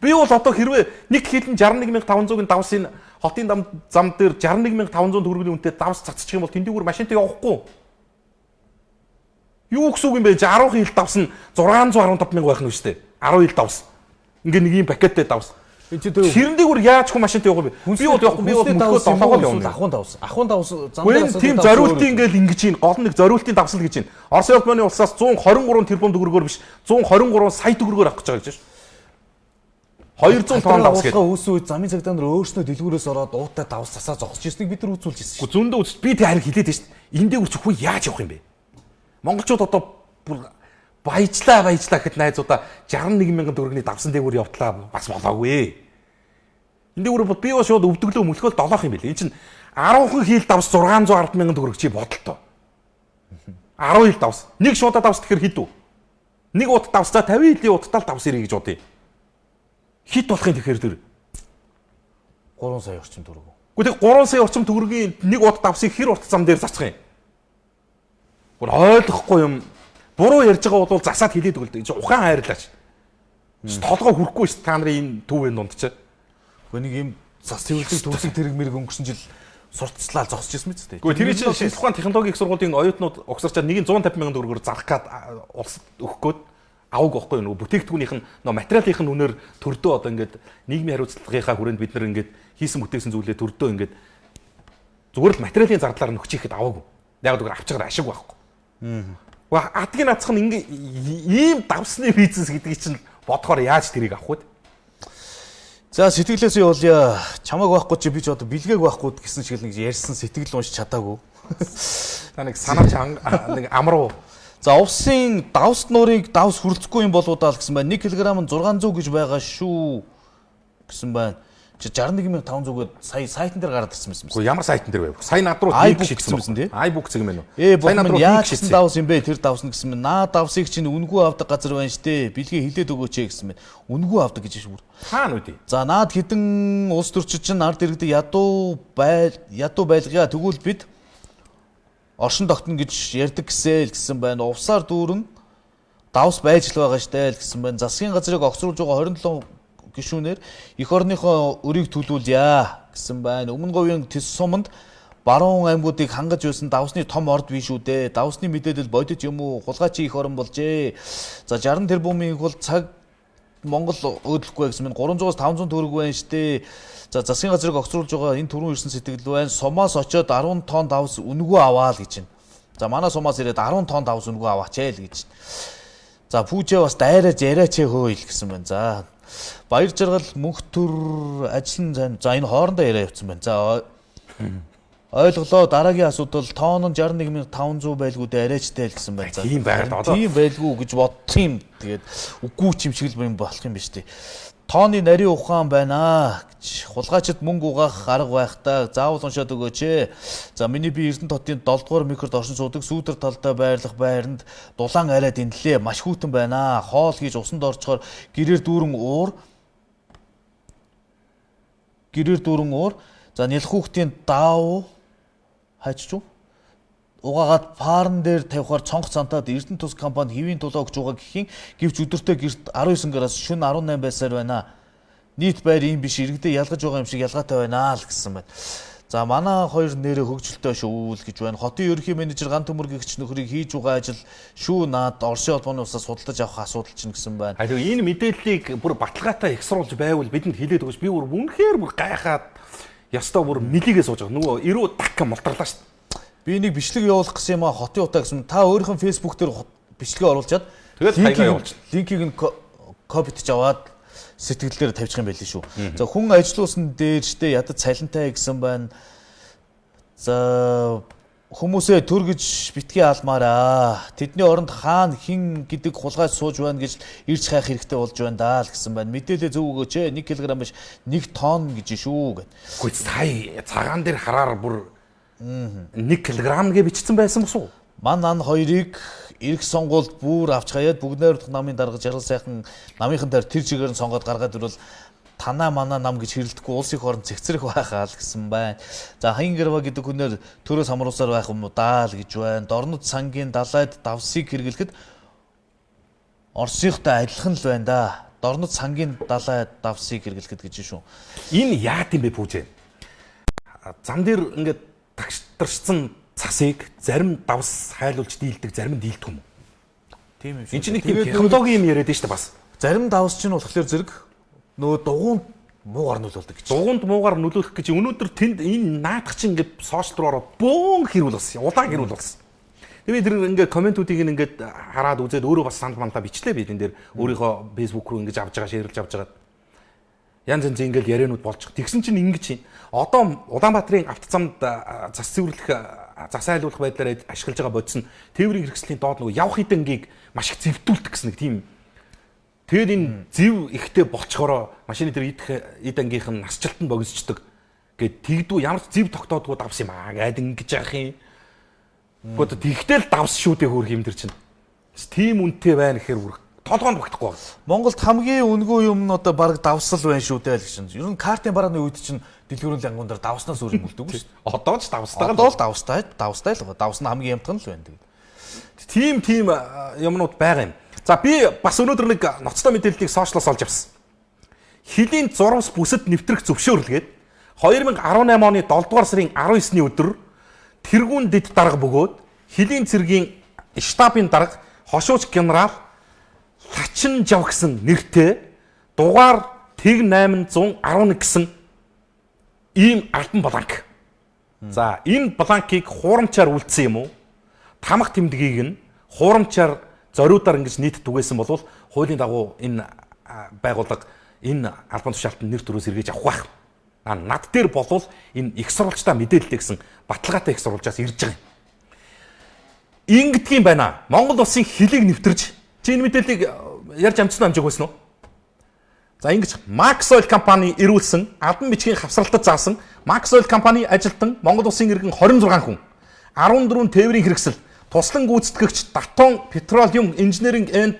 Би бол одоо хэрвээ нэг хилэн 61500-ын давсын хотын зам дээр 61500 төгрөгийн үнэтэй давс цацчих юм бол тэндийгүр машинтай явахгүй. Юу гэсэн үг юм бэ? 10 хил давс нь 615 мянга байх нь шүү дээ. 10 хил давс. Ингээ нэг юм пакеттэй давс. Тэрэн дээгүр яаж хүн машинтай явах вэ? Би бол явахгүй. Би бол мөнгөө долоогоо явна. Ахуун давс. Ахуун давс зам дээр тийм зориултын ингээл ингэж ийн гол нэг зориултын давсал гэж ийн. Орос улбаны улсаас 123 тэрбум төгрөгөөр биш 123 сая төгрөгөөр авах гэж байгаа гэж байна. 200 тонн давс гэдэг. Үүсэн үед замын цагдаа нар өөрснөө дэлгүүрээс ороод уутай давс засаа зогсож ирснийг бид нар үзүүлж ирсэн шүү. Зөндөө үзэж би тэр хэлээд байна шүү дээ. Энд дээр чөхөө яаж явах юм бэ? Монголчууд одоо баяжлаа гэхэд найзуудаа 61 мянган төгрөгийн давсан дээгүүр явтлаа бас болоогүй. Энд дээр би бас шууд өвдөглөө мөлхөөл долоох юм билээ. Энд чинь 10 хил давс 610 мянган төгрөг чи бодолтой. 10 хил давс. Нэг шуудаа давс тэгэхээр хэд вэ? Нэг ут давсаа 50 хилийн уттай л давс ирэй гэж бодъё. Хит болохын тэгэхээр тэр 3 сая орчим төгрөг. Гэхдээ 3 сая орчим төгрөгийн нэг ут давсыг хэр урт зам дээр зарцах юм? Бүр ойлгохгүй юм. Буруу ярьж байгаа бол засаад хэлээд өгөл дээ. Ухаан хайрлаач. Толгой хүрхгүй ш та нарын энэ түүвэн дунд ч. Гэхдээ нэг юм зас цэвэрлэг төгсөг тэрэг мэрэг өнгөрсөн жил сурталчлаа зогсож ирсэн мэт дээ. Гэхдээ тэр чинь шинжлэх ухааны технологийн их сургуулийн оюутнууд огсорчаад нэг нь 150 мянган төгрөгөөр зарах гад улсад өгөх гээд аваг байхгүй юу? Бүтээгдэхүүнийх нь материалынх нь үнээр төрдөө одоо ингээд нийгмийн хариуцлагынхаа хүрээнд бид нар ингээд хийсэн бүтээсэн зүйлээ төрдөө ингээд зүгээр л материалын зардлаар нөхч ихэд аваагүй. Яг зүгээр авчгаар ашиг байхгүй. Адгийн нацх нь ингээд ийм давсны бизнес гэдгийг чинь бодохоор яаж тэрийг авах вэ? За сэтгэлээсээ явуулъя. Чамайг байхгүй чи би ч одоо бэлгээг байхгүй гэсэн шиг нэг ярьсан сэтгэл унш чадаагүй. Та нэг санаач нэг амруу. За увсын давс нуурыг давс хүрэлцэхгүй юм болоо даа гэсэн байна. 1 кг 600 гэж байгаа шүү гэсэн байна. Чи 61500- гээд сая сайтн дээр гараад ирсэн байсан. Гэхдээ ямар сайтн дээр вэ? Сая над руу iBook линк шийдсэн байсан тий. iBook зэг юм байна уу? Сая над руу яаж гэсэн давс юм бэ? Тэр давс нь гэсэн байна. Наа давсыг чинь үнгүй авдаг газар байна штэ. Бэлгээ хилээд өгөөч гэсэн байна. Үнгүй авдаг гэж шүү. Хаана үдий? За наад хідэн улс төрчид чинь ард иргэдэг ядуу байлгая. Тэгвэл бид оршин тогтно гэж ярьдаг гэсэн байна. Увсаар дүүрэн давс байж л байгаа штэ л гэсэн байна. Засгийн газрыг огцруулж байгаа 27 гишүүнээр эх орныхоо өрийг төлүүлье гэсэн байна. Өмнө говийн төс суманд баруун аймагуудыг хангаж байсан давсны том орд биш үү дээ. Давсны мэдээлэл бодит юм уу? Хулгайчийн эх орон болжээ. За 60 тэрбумын бол цаг Монгол өдлөхгүй гэсэн байна. 300-аас 500 төгрөг байна штэ. За засгийн газрыг огцруулж байгаа энэ түрүүн ирсэн сэтгэл байна. Сумаас очоод 10 тонн давс үнэгүй аваа л гэж байна. За манай сумаас ирээд 10 тонн давс үнэгүй аваач л гэж. За пүүжээ бас дайраж яриач хөөе л гэсэн байна. За баяр жаргал мөнх төр ажлын зам. За энэ хоорондоо яриа явуулсан байна. За ойлголоо дараагийн асуудал тоон нь 61500 байлгүй дээ арайчтай л гэсэн байна. За тийм байгаад одоо тийм байлгүй гэж бодсон юм. Тэгээд үгүй ч юм шиг л юм болох юм биш үү? Тооны нарийн ухаан байна гэж хулгайчид мөнгө угаах арга байх та заавал уншаад өгөөч. За миний би Эрдэнэ хотын 7 дугаар микрод оршин суудаг сүүдэр талдаа байрлах байранд дулаан арай дэнлээ маш хүйтэн байна. Хоол хийж усанд орчхоор гэрээр дүүрэн уур за нэлх хүүхдийн даав хайчгүй угаагаад парн дээр тавихаар цонх цантаад Эрдэнэ тус компани хэвийн тулаа өгч байгаа гэхийн гэвч өдөртөө гэрт 19 градус шөнө 18 байсаар байна. Нийт байр ийм биш иргэдээ ялгаж байгаа юм шиг ялгаатай байна л гэсэн байна. За манай хоёр нэрээ хөгжилтэй шүү л гэж байна. Хотын ерөнхий менежер Ган Төмөргөгч нөхрийг хийж байгаа ажил шүү наад Оросын холбооны усаас судалж авах асуудал чинь гэсэн байна. Аа тэгээ энэ мэдээллийг бүр баталгаатай ихсруулж байвал бидэнд хэлээд өгөөч. Би бүр үнэхээр бүр гайхаад ястаа бүр нэлийгээ сууж байгаа. Нөгөө ирүү так мултарлаа шүү. Би нэг бичлэг явуулах гэсэн юм а хотын утаа гэсэн. Та өөрийнхөө фэйсбүүк дээр бичлэгээ оруулчаад тэгээд хаягаа явуулчих. Линкийг нь копитж аваад сэтгэл дээр тавьчих юм байл шүү. За хүн ажилуулсан дээржтэй ядад цалинтай гэсэн байна. За хүмүүсээ төр гэж битгий алмаараа. Тэдний оронд хаана хин гэдэг хулгайч сууж байна гэж ирж хайх хэрэгтэй болж байна даа л гэсэн байна. Мэдээлэл зөв өгөөч. 1 кг биш 1 тонн гэж шүү гэд. Гэхдээ сая цагаан дээр хараар бүр 1 кг гэ бичсэн байсан босуу. Ман ан хоёрыг эрх сонгуульд бүр авч хаяад бүгдээр намын дарга жаргал сайхан намынхан дээр тэр чигээр нь сонгоод гаргаад ирвэл танаа манаа нам гэж хэрэлдэхгүй улс их орон цэгцрэх байхаа л гэсэн байна. За Хангэрва гэдэг хүнээр төрөөс хамруулсаар байх юм уу даа л гэж байна. Дорнод сангийн далайд давсыг хэрэглэхэд Оросынхтай адилхан л байна да. Дорнод сангийн далайд давсыг хэрэглэхэд гэж шүү. Энэ яат юм бэ пүүжээ? Зам дээр ингээд тагштарсан цасыг зарим давс хайлуулж дийлдэг, зарим нь дийлдэг юм уу? Тийм юм шүү. Энд чинь нэг тийм технологийн юм яриад байна шүү дээ бас. Зарим давс чинь болохоор зэрэг нөгөө дугуунд муугар нөлөөлдөг гэж. Дугуунд муугар нөлөөлөх гэж өнөөдөр тэнд энэ наадах чинь ингээд сошиал руу ороод бөөн хэрүүл болсон. Удаан хэрүүл болсон. Тэгээ тэр ингээд комментүүдийг ингээд хараад үзээд өөрөө бас санд мантаа бичлээ би энэ дээр өөрийнхөө фэйсбүүк руу ингээд авч байгаа, шеэрлж авч байгаа. Янз янз ингээд яриануд болчих. Тэгсэн чинь ингэж чинь одоо Улаанбаатарын автозамд зас цэвэрлэх зас айлуулах байдлаар ашиглаж байгаа бодис нь тээврийн хэрэгслийн доод нөгөө явах хідэнгийг маш их зэвтүүлдэг гэсэн нэг тийм. Тэгэд энэ зэв ихтэй болчхороо машины дээр эд ангийнх нь насжилтанд богиносчдөг. Гэт тэгдүү ямар ч зэв тогтоодгүй давс юм аа гэд ингэж яах юм. Гэхдээ тэгтэл давс шүү дээ хөрх юм тэр чинь. Тийм үнэтэй байна гэхээр үрэх толгоонд багтахгүй байна. Монголд хамгийн үнэгүй юм нь одоо баг давсал байна шүү дээ л гэж. Ер нь картын барааны үед чинь дэлгүүрийн лангуун дээр давснаас өөр юм үлдээгүй шүү дээ. Одоо ч давстайгаа. Одоо л давстай л. Давс нь хамгийн ямтхан л байна тэгээд. Тийм юмнууд байгаа юм. За би бас өнөөдөр нэг ноцтой мэдээллийг сошиалоос олж авсан. Хилийн зурвас бүсэд нэвтрэх зөвшөөрлгээд 2018 оны 7 дугаар сарын 19-ний өдөр тэргүүн дэд дарга бөгөөд Хилийн цэргийн штабын дарга хошууч генерал Лачин Жав гэсэн нэртэй дугаар тэг 811 гэсэн ийм альбан бланк. За энэ бланкийг хуурамчаар үлдсэн юм уу? Тамга тэмдгийг нь хуурамчаар зориудаар ингэж нийт түгээсэн бол хуулийн дагуу энэ байгууллага энэ албан тушаалтанд нэр төрөөс эргэж авах байх. Над дээр болвол энэ их сурвалжтай мэдээлэлтэй гэсэн баталгаатай их сурвалжаас ирж байгаа юм. Ингэдгийн байна. Монгол улсын хөлийг нэвтэрж чи энэ мэдээллийг ярьж амжсан амжиг байсан уу? За ингэж Max Oil компани ирүүлсэн албан бичгийн хавсралтад заасан Max Oil компани ажилтан Монгол улсын иргэн 26 хүн 14 тээврийн хэрэгсэл туслан гүйцэтгэгч Daton Petroleum Engineering and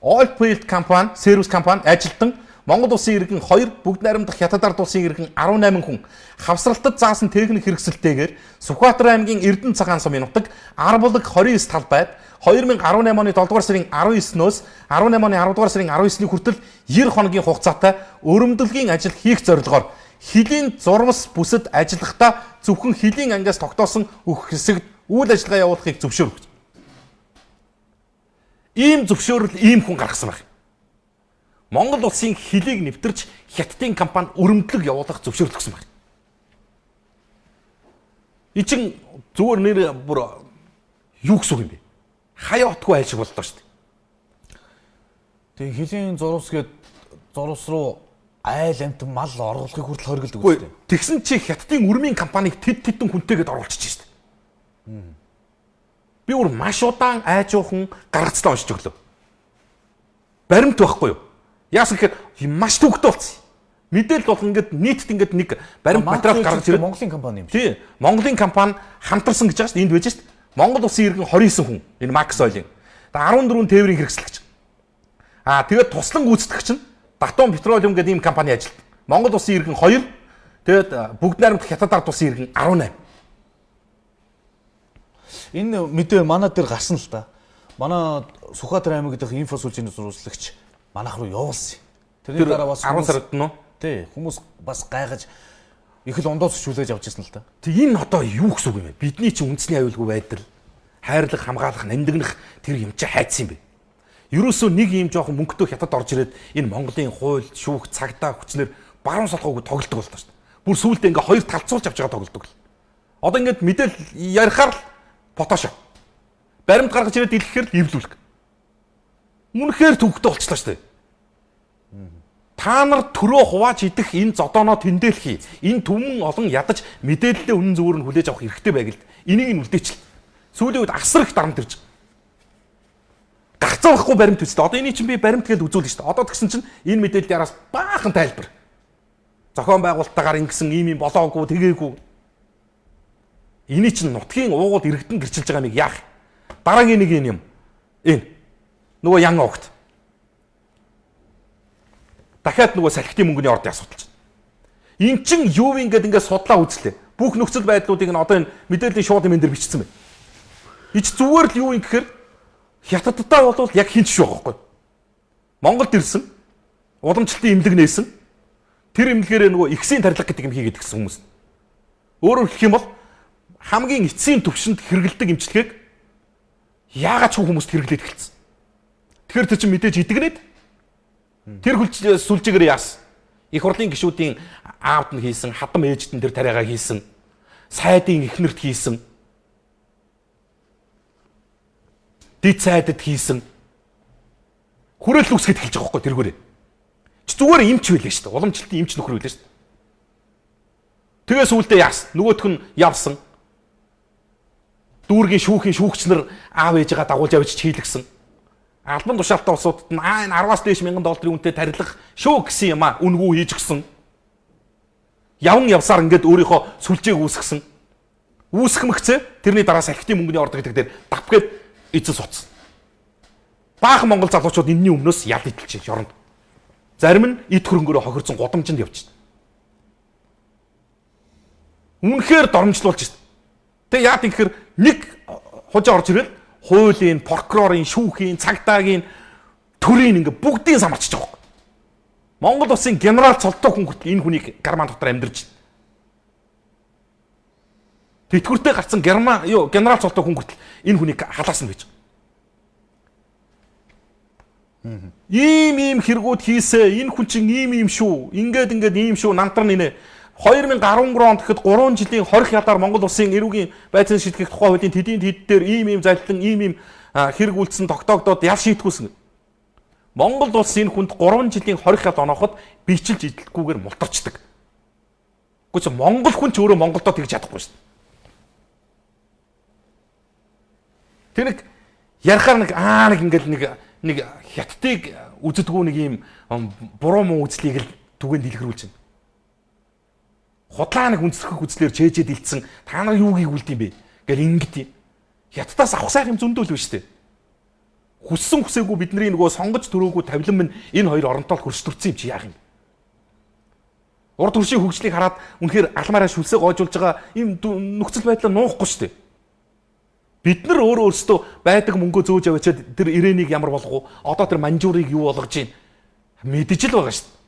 Oilfield компани сервис компани ажилтан Монгол улсын иргэн 2 бүгд найрамдах Хятад ард улсын иргэн 18 хүн хавсралтад заасан техник хэрэгсэлтэйгээр Сүхбаатар аймгийн Эрдэнэ цагаан сумын нутаг Арбулаг 29 талбайд 2018 оны 7 дугаар сарын 19-ноос 18 оны 10 дугаар сарын 19-ний хүртэл 90 хоногийн хугацаатай өрөмдөлгийн ажил хийх зорилгоор хилийн зурвас бүсэд ажиллахдаа зөвхөн хилийн ангиас тогтоосон бүх хэсэгт үйл ажиллагаа явуулахыг зөвшөөрөх. Ийм зөвшөөрөл ийм хүн гаргасан байна. Монгол улсын хилийг нэвтэрч Хятадын компани өрөмдлөг явуулах зөвшөөрлөг өгсөн байна. Ичин зүгээр нэр бүр юу гэсэн юм бэ? Хаяа отгүй айлшиг боллоо шүү дээ. Тэгээ хилийн зурвас гээд зурвас руу айл амт мал оруулахыг хүртэл хоригддаг үү? Тэгсэн чи Хятадын өрмийн компаниг тэдэн хүнтэйгээд оруулчихж шүү дээ. Би өөр маш удаан айжуухан гаргацлаа уншиж өглөө. Баримт байхгүй юу? Яасан гэхээр маш төвөгтэй болсон. Мэдээлэл болох ингээд нийтд ингээд нэг баримт материал гаргаж ирээд Монголын компани юм шиг. Тий. Монголын компани хамтарсан гэж байгаа шүү дээ. Энд байж шүү дээ. Монгол улсын иргэн 29 хүн. Энэ Max Oil-ийн. 14 тээврийн хэрэгсэлгч. Тэгээд туслан гүйцэтгэгч нь Daton Petroleum гэдэг ийм компани ажилт. Монгол улсын иргэн 2. Тэгээд бүгд найрамдах Хятад ард улсын иргэн 18. Энэ мэдээ манай дээр гарсан л та. Манай Сүхбаатар аймаг дэх инфо сүлжээний зурваслагч манайх руу явуулсан. Тэрний дараа бас 10 сард нь тий хүмүүс бас гайхаж их л ондоос шүлээж авч ирсэн л та. Тэг энэ одоо юу гэсэн үг юм бэ? Бидний чинь үндэсний аюулгүй байдал, хайрлах, хамгаалах, нандинах тэр юм чи хайцсан юм бэ? Ерөөсөө нэг юм жоохон мөнгөтэй Хятад орж ирээд энэ Монголын хууль, шүүх, цагдаа хүчнэр баруун солгоогүй тоглолдог боллоо шүү дээ. Бүр сүүлдээ ингээ хоёр талцуулж авч байгаа тоглолдог л. Одоо ингээд мэдээл ярихаар л фотошоп. Баримт гаргаж ирээд дэлгэхээр л эвлүүлэх. Үнэхээр төвөгтэй болчихлоо шүү дээ. Та нар төрөө хувааж идэх энэ зодооноо тэндээлхий. Энэ түмэн олон ядаж мэдээлэлээ үнэн зөвөр нь хүлээж авах хэрэгтэй байг л. Энийг нь үлдээчихл. Сүүлийн үед асар их дарамт ирж. Гацаахгүй баримт үстэй. Одоо энийг чинь би баримт гэж үзүүлнэ шүү дээ. Одоо тэгсэн чинь энэ мэдээлэл яраас баахан тайлбар. Зохион байгуулалтаагаар ингэсэн ийм болоогүй, тэгээгүй. Энийг чинь нутгийн уугууд иргэдэн гэрчилж байгаа юм яах? Дараагийн нэг юм. Энэ нөгөө ян огт. Дахиад нөгөө салхитын мөнгөний ордын асуудал чинь. Эн чин юу ингээд судлаа үзлээ. Бүх нөхцөл байдлуудыг нь одоо энэ мэдээллийн шууд юм энэ дэр бичсэн байна. Ич зүгээр л юу юм гэхээр Хятадтай бол яг хинч шүү байхгүй. Монголд ирсэн. Уламжлалтын имлэг нээсэн. Тэр имлэгээрээ нөгөө ихсийн тарилга гэдэг юм хийгээд гисэн хүмүүс. Өөрөөр хэлэх юм бол хамгийн эцсийн төвшөнд хэрэгэлдэг имчилгээг яагаад ч хүмүүст хэрэглээд эхэлсэн. Тэгэхээр тэр чинь мэдээж идэгнээд тэр сүлжээгээр яасан. Их хурлын гишүүдийн аавд нь хийсэн, хадам ээжд нь тэр тариагаа хийсэн, сайдын эхнэрт хийсэн, дэд сайдад хийсэн. Хүрээлэл үсгэд эхэлж байгаа байхгүй тэргүүрээ. Чи зүгээр имч байлээ шүү дээ. Уламжлалтын имч нөхөр байлээ шүү дээ. Тэгээ сүулдэ яасан. Нөгөөх нь явсан. Дүүргийн шүүхийн шүүгчнэр аав ээжигээ дагуулж явж хийлгсэн. Албан тушаалтай улсуудад нь энэ 10-аас дээш $1000 үнэтэй тарилах шүү гэсэн юм аа үнгүү хийж гисэн. Явн явсаар ингээд өөрийнхөө сүлжээг үүсгэсэн. Үүсэх мэгцээ тэрний дараа салхитын мөнгөний ордог гэдэг дээр давхгээд эзэн суцсан. Баахан монгол залуучууд энэний өмнөөс ял идэлж шоронд. Зарим нь эд хөрөнгөөрөө хохирцсон гудамжинд явж байна. Үнэхээр доромжлуулж байна. Тэгээ яа гэхээр нэг хужаа орж ирэл хуулийн, прокурорын, шүүхийн, цагдаагийн төрийн ингээ бүгдийг самарчиж байгаа. Монгол улсын генерал цолтой хүн хүртэл энэ хүнийг Герман дотор амьдарч байна. Тэтгэвртэй гарцсан генерал цолтой хүн хүртэл энэ хүнийг халаасан гэж. Ийм хэрэгүүд хийсэ, энэ хүн чинь ийм шүү. Ингээд ийм шүү. Намтар нэ 2013 онд гэхэд 3 жилийн хорих ядаар Монгол улсын эрүүгийн байцааны шийтгэх тухай хуулийн тэдийн тэд дээр ийм зайлтан ийм хэрэг үйлдсэн тогтоогдоод ял шийтгүүлсэн. Монгол улс энэ хүнд 3 жилийн 20 хад онооход бичилж идэлгүйгээр мултарчдаг. Гэхдээ Монгол хүн ч өөрөө Монголдоо тэгж чадахгүй шүү дээ. Тэр нэг ярахаар нэг ингээл нэг хятадыг үзэдгүү нэг юм буруу муу үзлийг л түгэнд илэрүүлж байна. Худлаа нэг үндэслэх үзлээр чэжэд илтсэн та нар юу хийгүүлд юм бэ гэл ингэд юм. Хятадаас авах сайх юм зөндөл биш үү? Хүссэн хүсээгүй бидний нөгөө сонгож төрөөгүй тавилан минь энэ хоёр оронтой хөрсдөрцөн юм чи яах юм. Урд хөршийн хөгжлийг хараад үнэхээр алмаараа шүлсээ гоожулж байгаа ийм нөхцөл байдлаа нуухгүй шүү дээ. Бид нар өөрөө өөрсдөө байдаг мөнгөө зөөж аваачаад тэр ирээнийг ямар болгоо одоо тэр манжуурыг юу болгож чинь мэдэж л байгаа шүү дээ.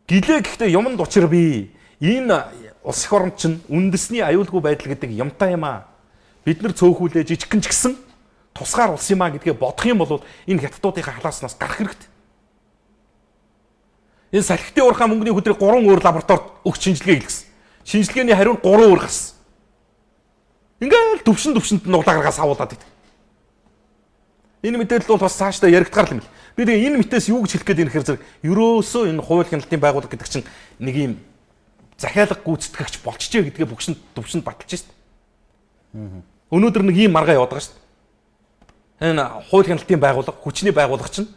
Гэлээ гэхдээ юмд учир бий. Энэ улс их орнд чинь үндэсний аюулгүй байдал гэдэг юмтай юм аа. Бид нар цөөхүүлээ жижигхэн ч гэсэн тусгаар улс юм аа гэдгээ бодох юм бол энэ хятадуудынхаа халааснаас гарах хэрэгтэй. Энэ салхитын уурхай мөнгөний хөдрийг 3 өөр лабораторид өгч шинжилгээ хийлгэсэн. Шинжилгээний хариу нь 3 өөр гарсан. Ингээл төвшөнд нуглаагаргаас авуулаад идэв. Энэ мэдээлэл бол бас цаашдаа яригдгаар юм л. Би тэгээ энэ мэтээс юу гэж хэлэх гээд юм хэрэг ерөөсөө энэ хууль хяналтын байгууллага гэдэг чинь нэг юм захиалга гүйцэтгэгч болчихжээ гэдгээ бүгшинд төвшөнд баталж шээ. Өнөөдөр нэг ийм маргаа яваад байгаа шүү дээ. Энэ хууль хяналтын байгууллага, хүчний байгууллага чинь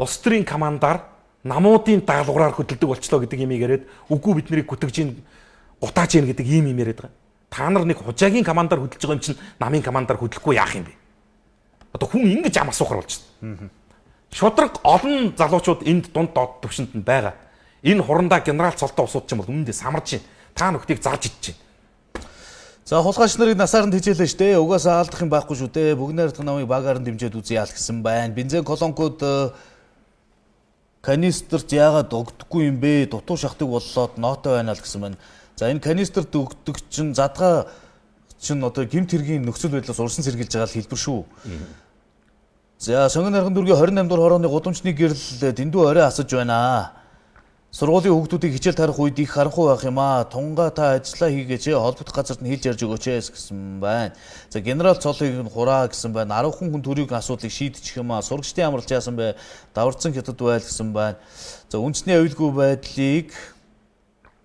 улс төрийн командаар намуудын даалгавраар хөдөлдөг болчлоо гэдэг юм яриад үгүй бид нарыг гүтгэж ийн гутааж ийн гэдэг ийм юм яриад байгаа. Та нар нэг хужаагийн командаар хөдөлж байгаа юм чинь намын командаар хөдлөхгүй яах юм бэ? Одоо хүн ингэж ам асуухаар болж байна. Шудраг олон залуучууд энд дунд доод төвшөнд нь байгаа. Энэ хурандаа генерал цолтой усууд ч юм бол үүндээ самарж байна. Та нөхдийг зарж идэж байна. За хулгайч нарыг насаар нь хичээлээ штэ. Угаасаа алдах юм байхгүй шүү дээ. Бүгд найрдаг намыг багаар нь дэмжиж үзье ял гэсэн байна. Бензин колонкууд канистрт яагаад өгдөггүй юм бэ? Дутуу шахтыг боллоод нотой байна л гэсэн байна. За энэ канистрт өгдөг чинь задгаа чинь одоо гэмт хэргийн нөхцөл байдлаас урсан сэргийлж байгаа л хэлбэр шүү. За сонгон нархан дүүргийн 28 дугаар хорооны гудамжны гэрэл дэндүү орой асаж байна. Сургуулийн хүүхдүүдийг хичээл тарах үед их харанхуй байх юм аа. Тунгаа та ажиллаа хийгээч холбогдох газарт нь хэлж ярьж өгөөч гэсэн байна. За генерал цолыг нь хураа гэсэн байна. 10 хүн төрийн асуудлыг шийдчих юм аа. Сурагчдын амралт яасан бэ? Даварцсан хятад байл гэсэн байна. За үндэсний аюулгүй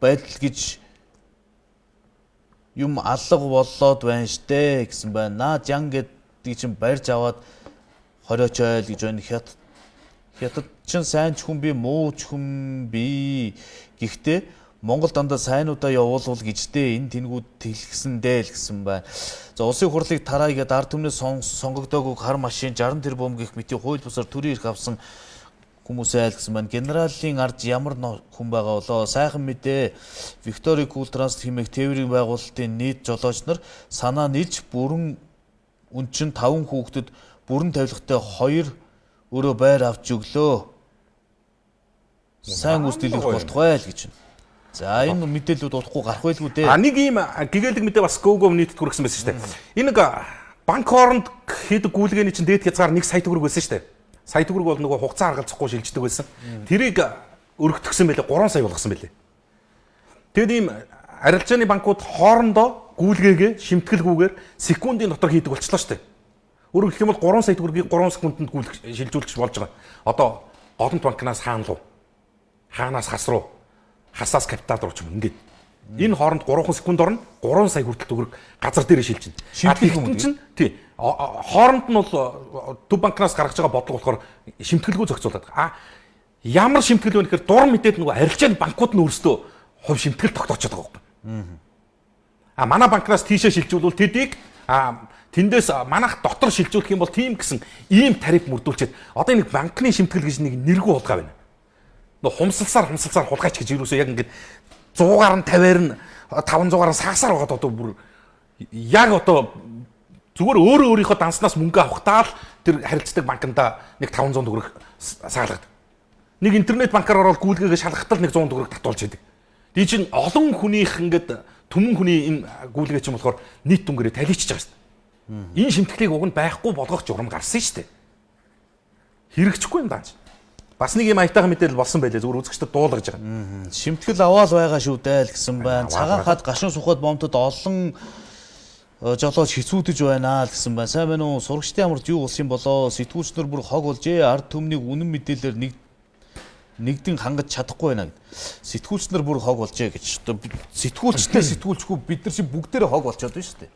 байдал гэж юм алга боллоод байна штэ гэсэн байна. Наа жан гэдэг чинь барьж аваад хориочойл гэж байна. Хятад чинь сайн ч хүн би муу ч хүн би. Гэхдээ Монгол дандаа сайнуудаа явуулвал гэжтэй энэ тэнгүүд тэлгэсэндээ л гэсэн байна. За улсын хурлыг тараа гэдэг ард түмнээс сонгогдоогүй хар машин 60 тэрбум гэх мэтийн хууль бусаар төрийн эрх авсан хүмүүсээ айл гэсэн байна. Генералын ард ямар хүн байгаа болоо сайхан мэдээ. Виктори Кул Транс хэмээх тээврийн байгуулалтын нийт жолооч нар санаа нийлж бүрэн үнчин 5 хүүхдэд бүрэн тавилгатай 2 өөрөө байр авч өглөө. Сайн үсдэлэх болтугай л гэж байна. За энэ мэдээлүүд удахгүй гарах байлгүй дээ. Нэг ийм гэгээлэг мэдээ бас GoGo нийтэд хүргэсэн байсан шүү дээ. Энэ нэг банк хооронд хийдэг гүйлгээний чинь дээд хязгаар 1 сая төгрөг байсан шүү дээ. Сая төгрөг бол нөгөө хугацаа харгалзахгүй шилждэг байсан. Тэрийг өргөтгсөн байлээ 3 сая болгосон байлээ. Тэгэд ийм арилжааны банкуд хоорондоо гүйлгээгээ шимтгэлгүйгээр секундын дотор хийдэг болчихлоо шүү дээ. Өөрөөр хэлэх юм бол 3 сая төгрөгийг 3 секундэд шилжүүлэх болж байгаа. Одоо Голомт банкнаас хаана руу? Хаанаас хас руу? Хасаас капитал руу ч юм ингээд. Энэ хооронд 3 секунд орно 3 сая хүртэл төгрөг газар дээр шилжинэ. Шимтгэл чинь тий. Хооронд нь бол төв банкнаас гаргаж байгаа бодлого болохоор шимтгэлгүй зохицуулаад байгаа. Ямар шимтгэл вэ гэхээр дуран мэдээд нөгөө арилжааны банкуд нь өөрсдөө хувь шимтгэл тогтоочод байгаа юм. Манай банкнаас тийшээ шилжүүлвэл тэдийг тэндээс манайх дотор шилжүүлэх юм бол тийм гэсэн ийм тариф мөрдүүлчихэд одоо нэг банкны шимтгэл гэж нэг нэргүй хулгай байна. Нөгөө хумсалсаар хулгайч гэж юусоо яг ингээд 100-аар нь 50-аар нь 500-аар нь сагсаар байгаа одоо бүр яг одоо зүгээр өөрийнхөө данснаас мөнгө авахтаа л тэр харилцдаг банкнда нэг 500 төгрөг саалгадаг. Нэг интернет банкаар ороод гүйлгээгээ шалгахтал нэг 100 төгрөг татуулж идэг. Дий чин олон хүнийх ингээд түмэн хүний энэ гүйлгээ чинь болохоор нийт дүнгээрээ таличж байгаа шүү дээ. Энэ шимтгэлийг уг нь байхгүй болгох журам гарсан шүү дээ. Хэрэгжихгүй юм дааж. Бас нэг юм аятайхан мэдээлэл болсон байлээ зүгээр үзэгчдэд дуулгаж байгаа. Шимтгэл аваад байгаа шүү дээ л гэсэн байна. Цагаан хад гашуун сухад бомтод олон жолооч хэцүүдэж байна гэсэн байна. Сайн байна уу? Сурагчдын амарт юу болсон юм болоо? Сэтгүүлчнэр бүр хог болжээ. Ард түмнийг үнэн мэдээлэлээр нэгдэн хангаж чадахгүй байна гэд. Сэтгүүлчнэр бүр хог болжээ гэж. Сэтгүүлчтэй сэтгүүлчгүй бид нар чинь бүгдээрээ хог болчиход байна шүү дээ.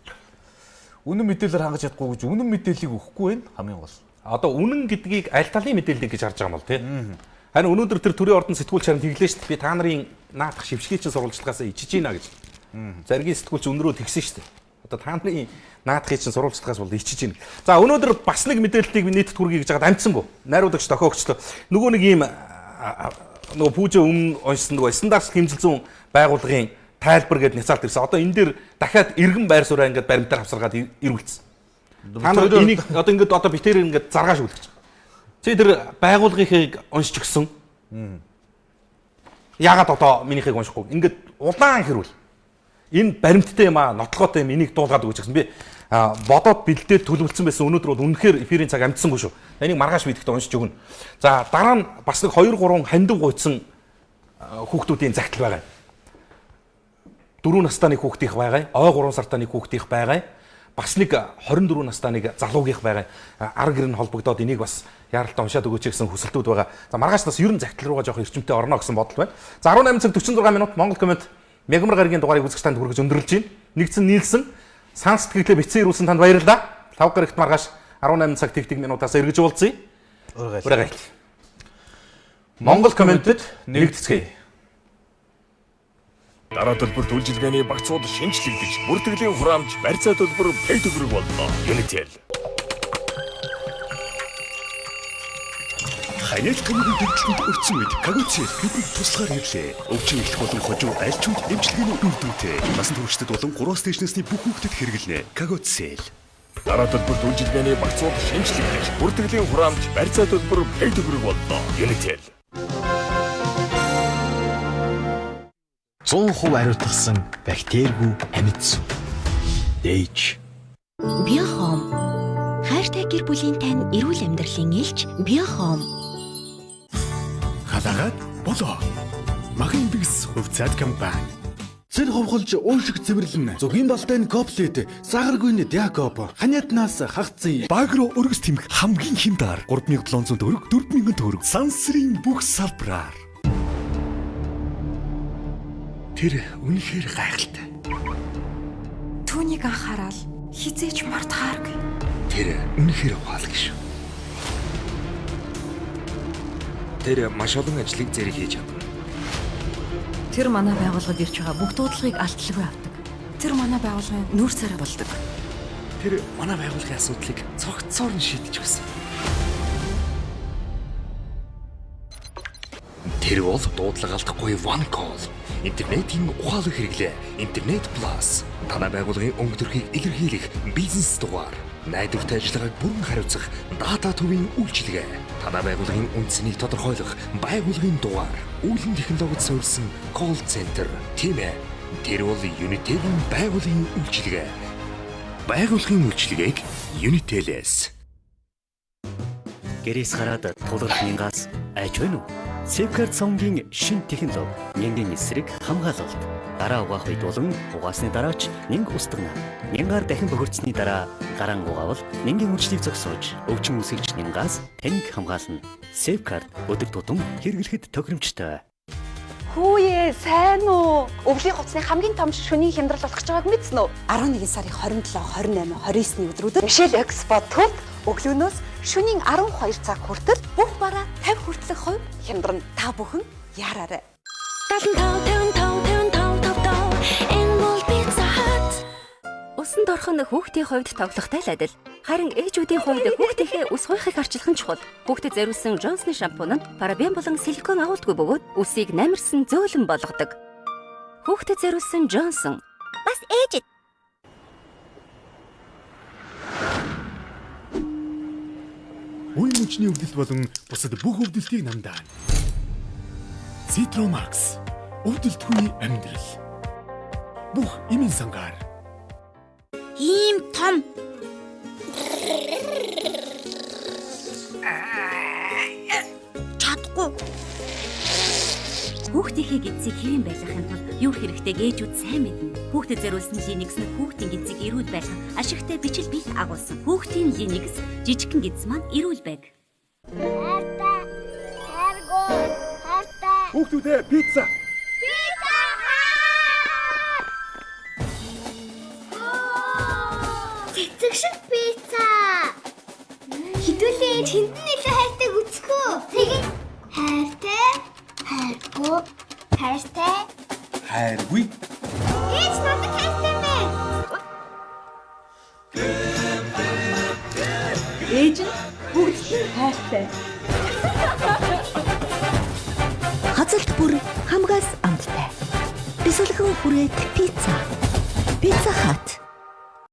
Үнэн мэдээлэлээр хангаж чадахгүй гэж үнэн мэдээллийг өгөхгүй байна хамгийн гол. Одоо үнэн гэдгийг аль талын мэдээлэл гэж харж байгаа юм бол тий. Харин өнөөдөр тэр төрийн ордон сэтгүүлч харин тэглээ шүү дээ. Би та нарын наадах шившгээчийн сурвалжлагаас ичиж гинэ гэж. Заргийн сэтгүүлч өнөрөө тэгсэн шүү дээ. Одоо та нарын наадахын чинь сурвалжлагаас бол ичиж гинэ. За өнөөдөр бас нэг мэдээллийг нийтэд хүргэе гэж байгаад амжсангүй. Найруулагч тохиогчлоо. Нөгөө нэг ийм нөгөө пүүжэ өмнө уншсан нөгөө стандарт хэмжилзүүн байгууллагын тайлбар гэдэг няцаалт ирсэн. Одоо энэ дээр дахиад иргэн байр сууриа ингээд баримтаар авсаргаад ирүүлсэн. Та нар энийг одоо ингээд одоо битээр ингээд заргааш үлгэж. Чи тэр байгууллагыг уншиж өгсөн. Яагаад одоо минийхийг уншихгүй? Ингээд удаан хэрүүл. Энэ баримттай юм аа, нотлоготой юм, энийг дуулгаад өгч гэсэн. Би бодоод бэлдээд төлөвлөсөн байсан. Өнөөдөр бол үнэхээр эфирийн цаг амжсангүй шүү. Энийг маргааш бидэхдээ уншиж өгнө. За дараа нь бас нэг 2-3 хандив гуйцсан хүүхдүүдийн загтал байгаа. 4 настай нэг хүүхдийнх байгаа. Ой 3 сартай нэг хүүхдийнх байгаа. Бас нэг 24 настай нэг залуугийнх байгаа. Ар гэр нь холбогдоод энийг бас яаралтай уншаад өгөөч гэсэн хүсэлтүүд байгаа. За маргааш бас ерөн загтал руугаа жоох эрчимтэй орно гэсэн бодол байна. За 18 цаг 46 минут Монгол комент Мегмар гарагийн дугаарыг үзэж танд хүргэж өндөрлөж байна. Нэгдсэн нийлсэн сан сэтгэлээ бицэн ирүүлсэн танд баярлалаа. 5 гарагт маргааш 18 цаг тэг минутаас эргэж уулзъя. Урагай. Монгол комментэд нэгдэцгээе. Дараа төлбөр төлжилгээний багцууд шинжлэгдэж, бүртгэлийн хураамж, барьцаа төлбөр пэй төгрөг болно. Unitel. Ханиад камерын дэлгэцэнд өрцөн үед Кагоци бидний туслахаар ирлээ. Өвчин их болон хожуу альчууд эмчилгээний үрдүүтэй. Насан туршид болон 3 стейшнээс бүх хүүхдэд хэрэглэнэ. Кагоци. Дараа төлбөр төлжилгээний багцууд шинжлэгдэж, бүртгэлийн хураамж, барьцаа төлбөр пэй төгрөг болно. Unitel. 100% хариуцласан бактеригүй амьд сүм. Дээж. Биохом. Хайртай гэр бүлийн тань эрүүл амьдралын элч Биохом. Халагаад болоо. Махын бигс хувьцаат компани. Цэр ховхолж уушиг цэвэрлэн зөвхийн балтай коплет сахаргүй Якоб ханиатнаас хагцсан Багро өргөс тэмх хамгийн хямдар 3700 төгрөг 4000 төгрөг сансрын бүх салбараар. Тэр үнэхээр гайхалтай. Түүнийг анхаарал хизээч мартахааргүй. Тэр үнэхээр ухаалаг шүү. Тэр маш олон ажлыг зэрэг хийж чадна. Тэр манай байгууллагад ирж байгаа бүх дуудлагыг алтлгүй авдаг. Тэр манай байгууллагын нүүр царай болдог. Тэр манай байгууллагын асуудлыг цогцоор нь шийдэж өгсөн. Тэр бол дуудлага алдахгүй One Call. Интернетийн ухаалаг хэрэглээ. Интернет Plus. Танай байгууллагын өнгө төрхийг илэрхийлэх бизнес дугаар. Найдвартай ажиллагааг бүрэн хариуцах дата төвийн үйлчилгээ. Танай байгууллагын үндэснийг тодорхойлох байгууллагын дугаар. Үүлэн технологид суурилсан call center. Тийм ээ. Тэр бол Unitel-ийн байгууллагын үйлчилгээ. Байгууллагын үйлчилгээг Unitel-ээс. Гэрээс гараад тулгарх мянгаас айж байна уу? Safeguard цонгийн шинэ технологи нянгийн эсрэг хамгаалалт. Гараа угаах үед болон угаасны дараач нянг устгана. Нянгаар дахин бохирдсны дараа гараан угаавал нянгийн үржлийг зогсоож өвчин үсгэж нянгаас таныг хамгаална. Safeguard өдөр тутам хэрэглэхэд тохиромжтой. Хүүе, сайн уу? Өвлийн хувцсны хамгийн том шөнийн хямдрал болох гэж байгааг мэдсэн үү? 11 сарын 27, 28, 29-ны өдрүүдэд Michelle Expo төвд өглөөнөөс шөнийн 12 цаг хүртэл бүх бараа 50 хүртэлх хувь хямдран та бүхэн яараарай. 75 энэ бол Pizza Hut. Усанд орхон хүүхдийн хувьд тоглохтой л адил. Харин ээжүүдийн хувьд хүүхдийнхээ ус хуйхыг арчилах нь чухал. Хүүхдэд зориулсан Johnson шампунь нь парабен болон силикон агуулдаггүй бөгөөд үсийг намирсан зөөлөн болгодог. Хүүхдэд зориулсан Johnson бас ээжэд. Үе мөчний өвдөлт болон бусад бүх өвдөлтийг намдаана. Citromax. Өвдөлтгүй амьдрал. Бүх эмийн сангаар. Ийм том. Чадахгүй. Хүүхдийнхээ гидсийг хэвэн байлгахын тулд юу хэрэгтэй ээжүүд сайн мэднэ. Хүүхдэд зориулсан линекс нь хүүхдийн гидсийг эрүүл байлгах ашигтай бичил бий агуулсан. Хүүхдийн линекс жижигхэн гидс маань эрүүл байг. Хүүхдүүдээ пицца. Цэцэг шиг пицца. Хідүүлээ тэнд нь илүү хайртай үцхүү. Тэгээд хайртай, хайргүй, хайртай, Хайргүй. Ээж надад хайртай мэн. Ээж нь бүгдийн хайртай. Хазалт бүр хамгаас амттай. Бисэлхэн хүрээд пицца. Пицца Хат.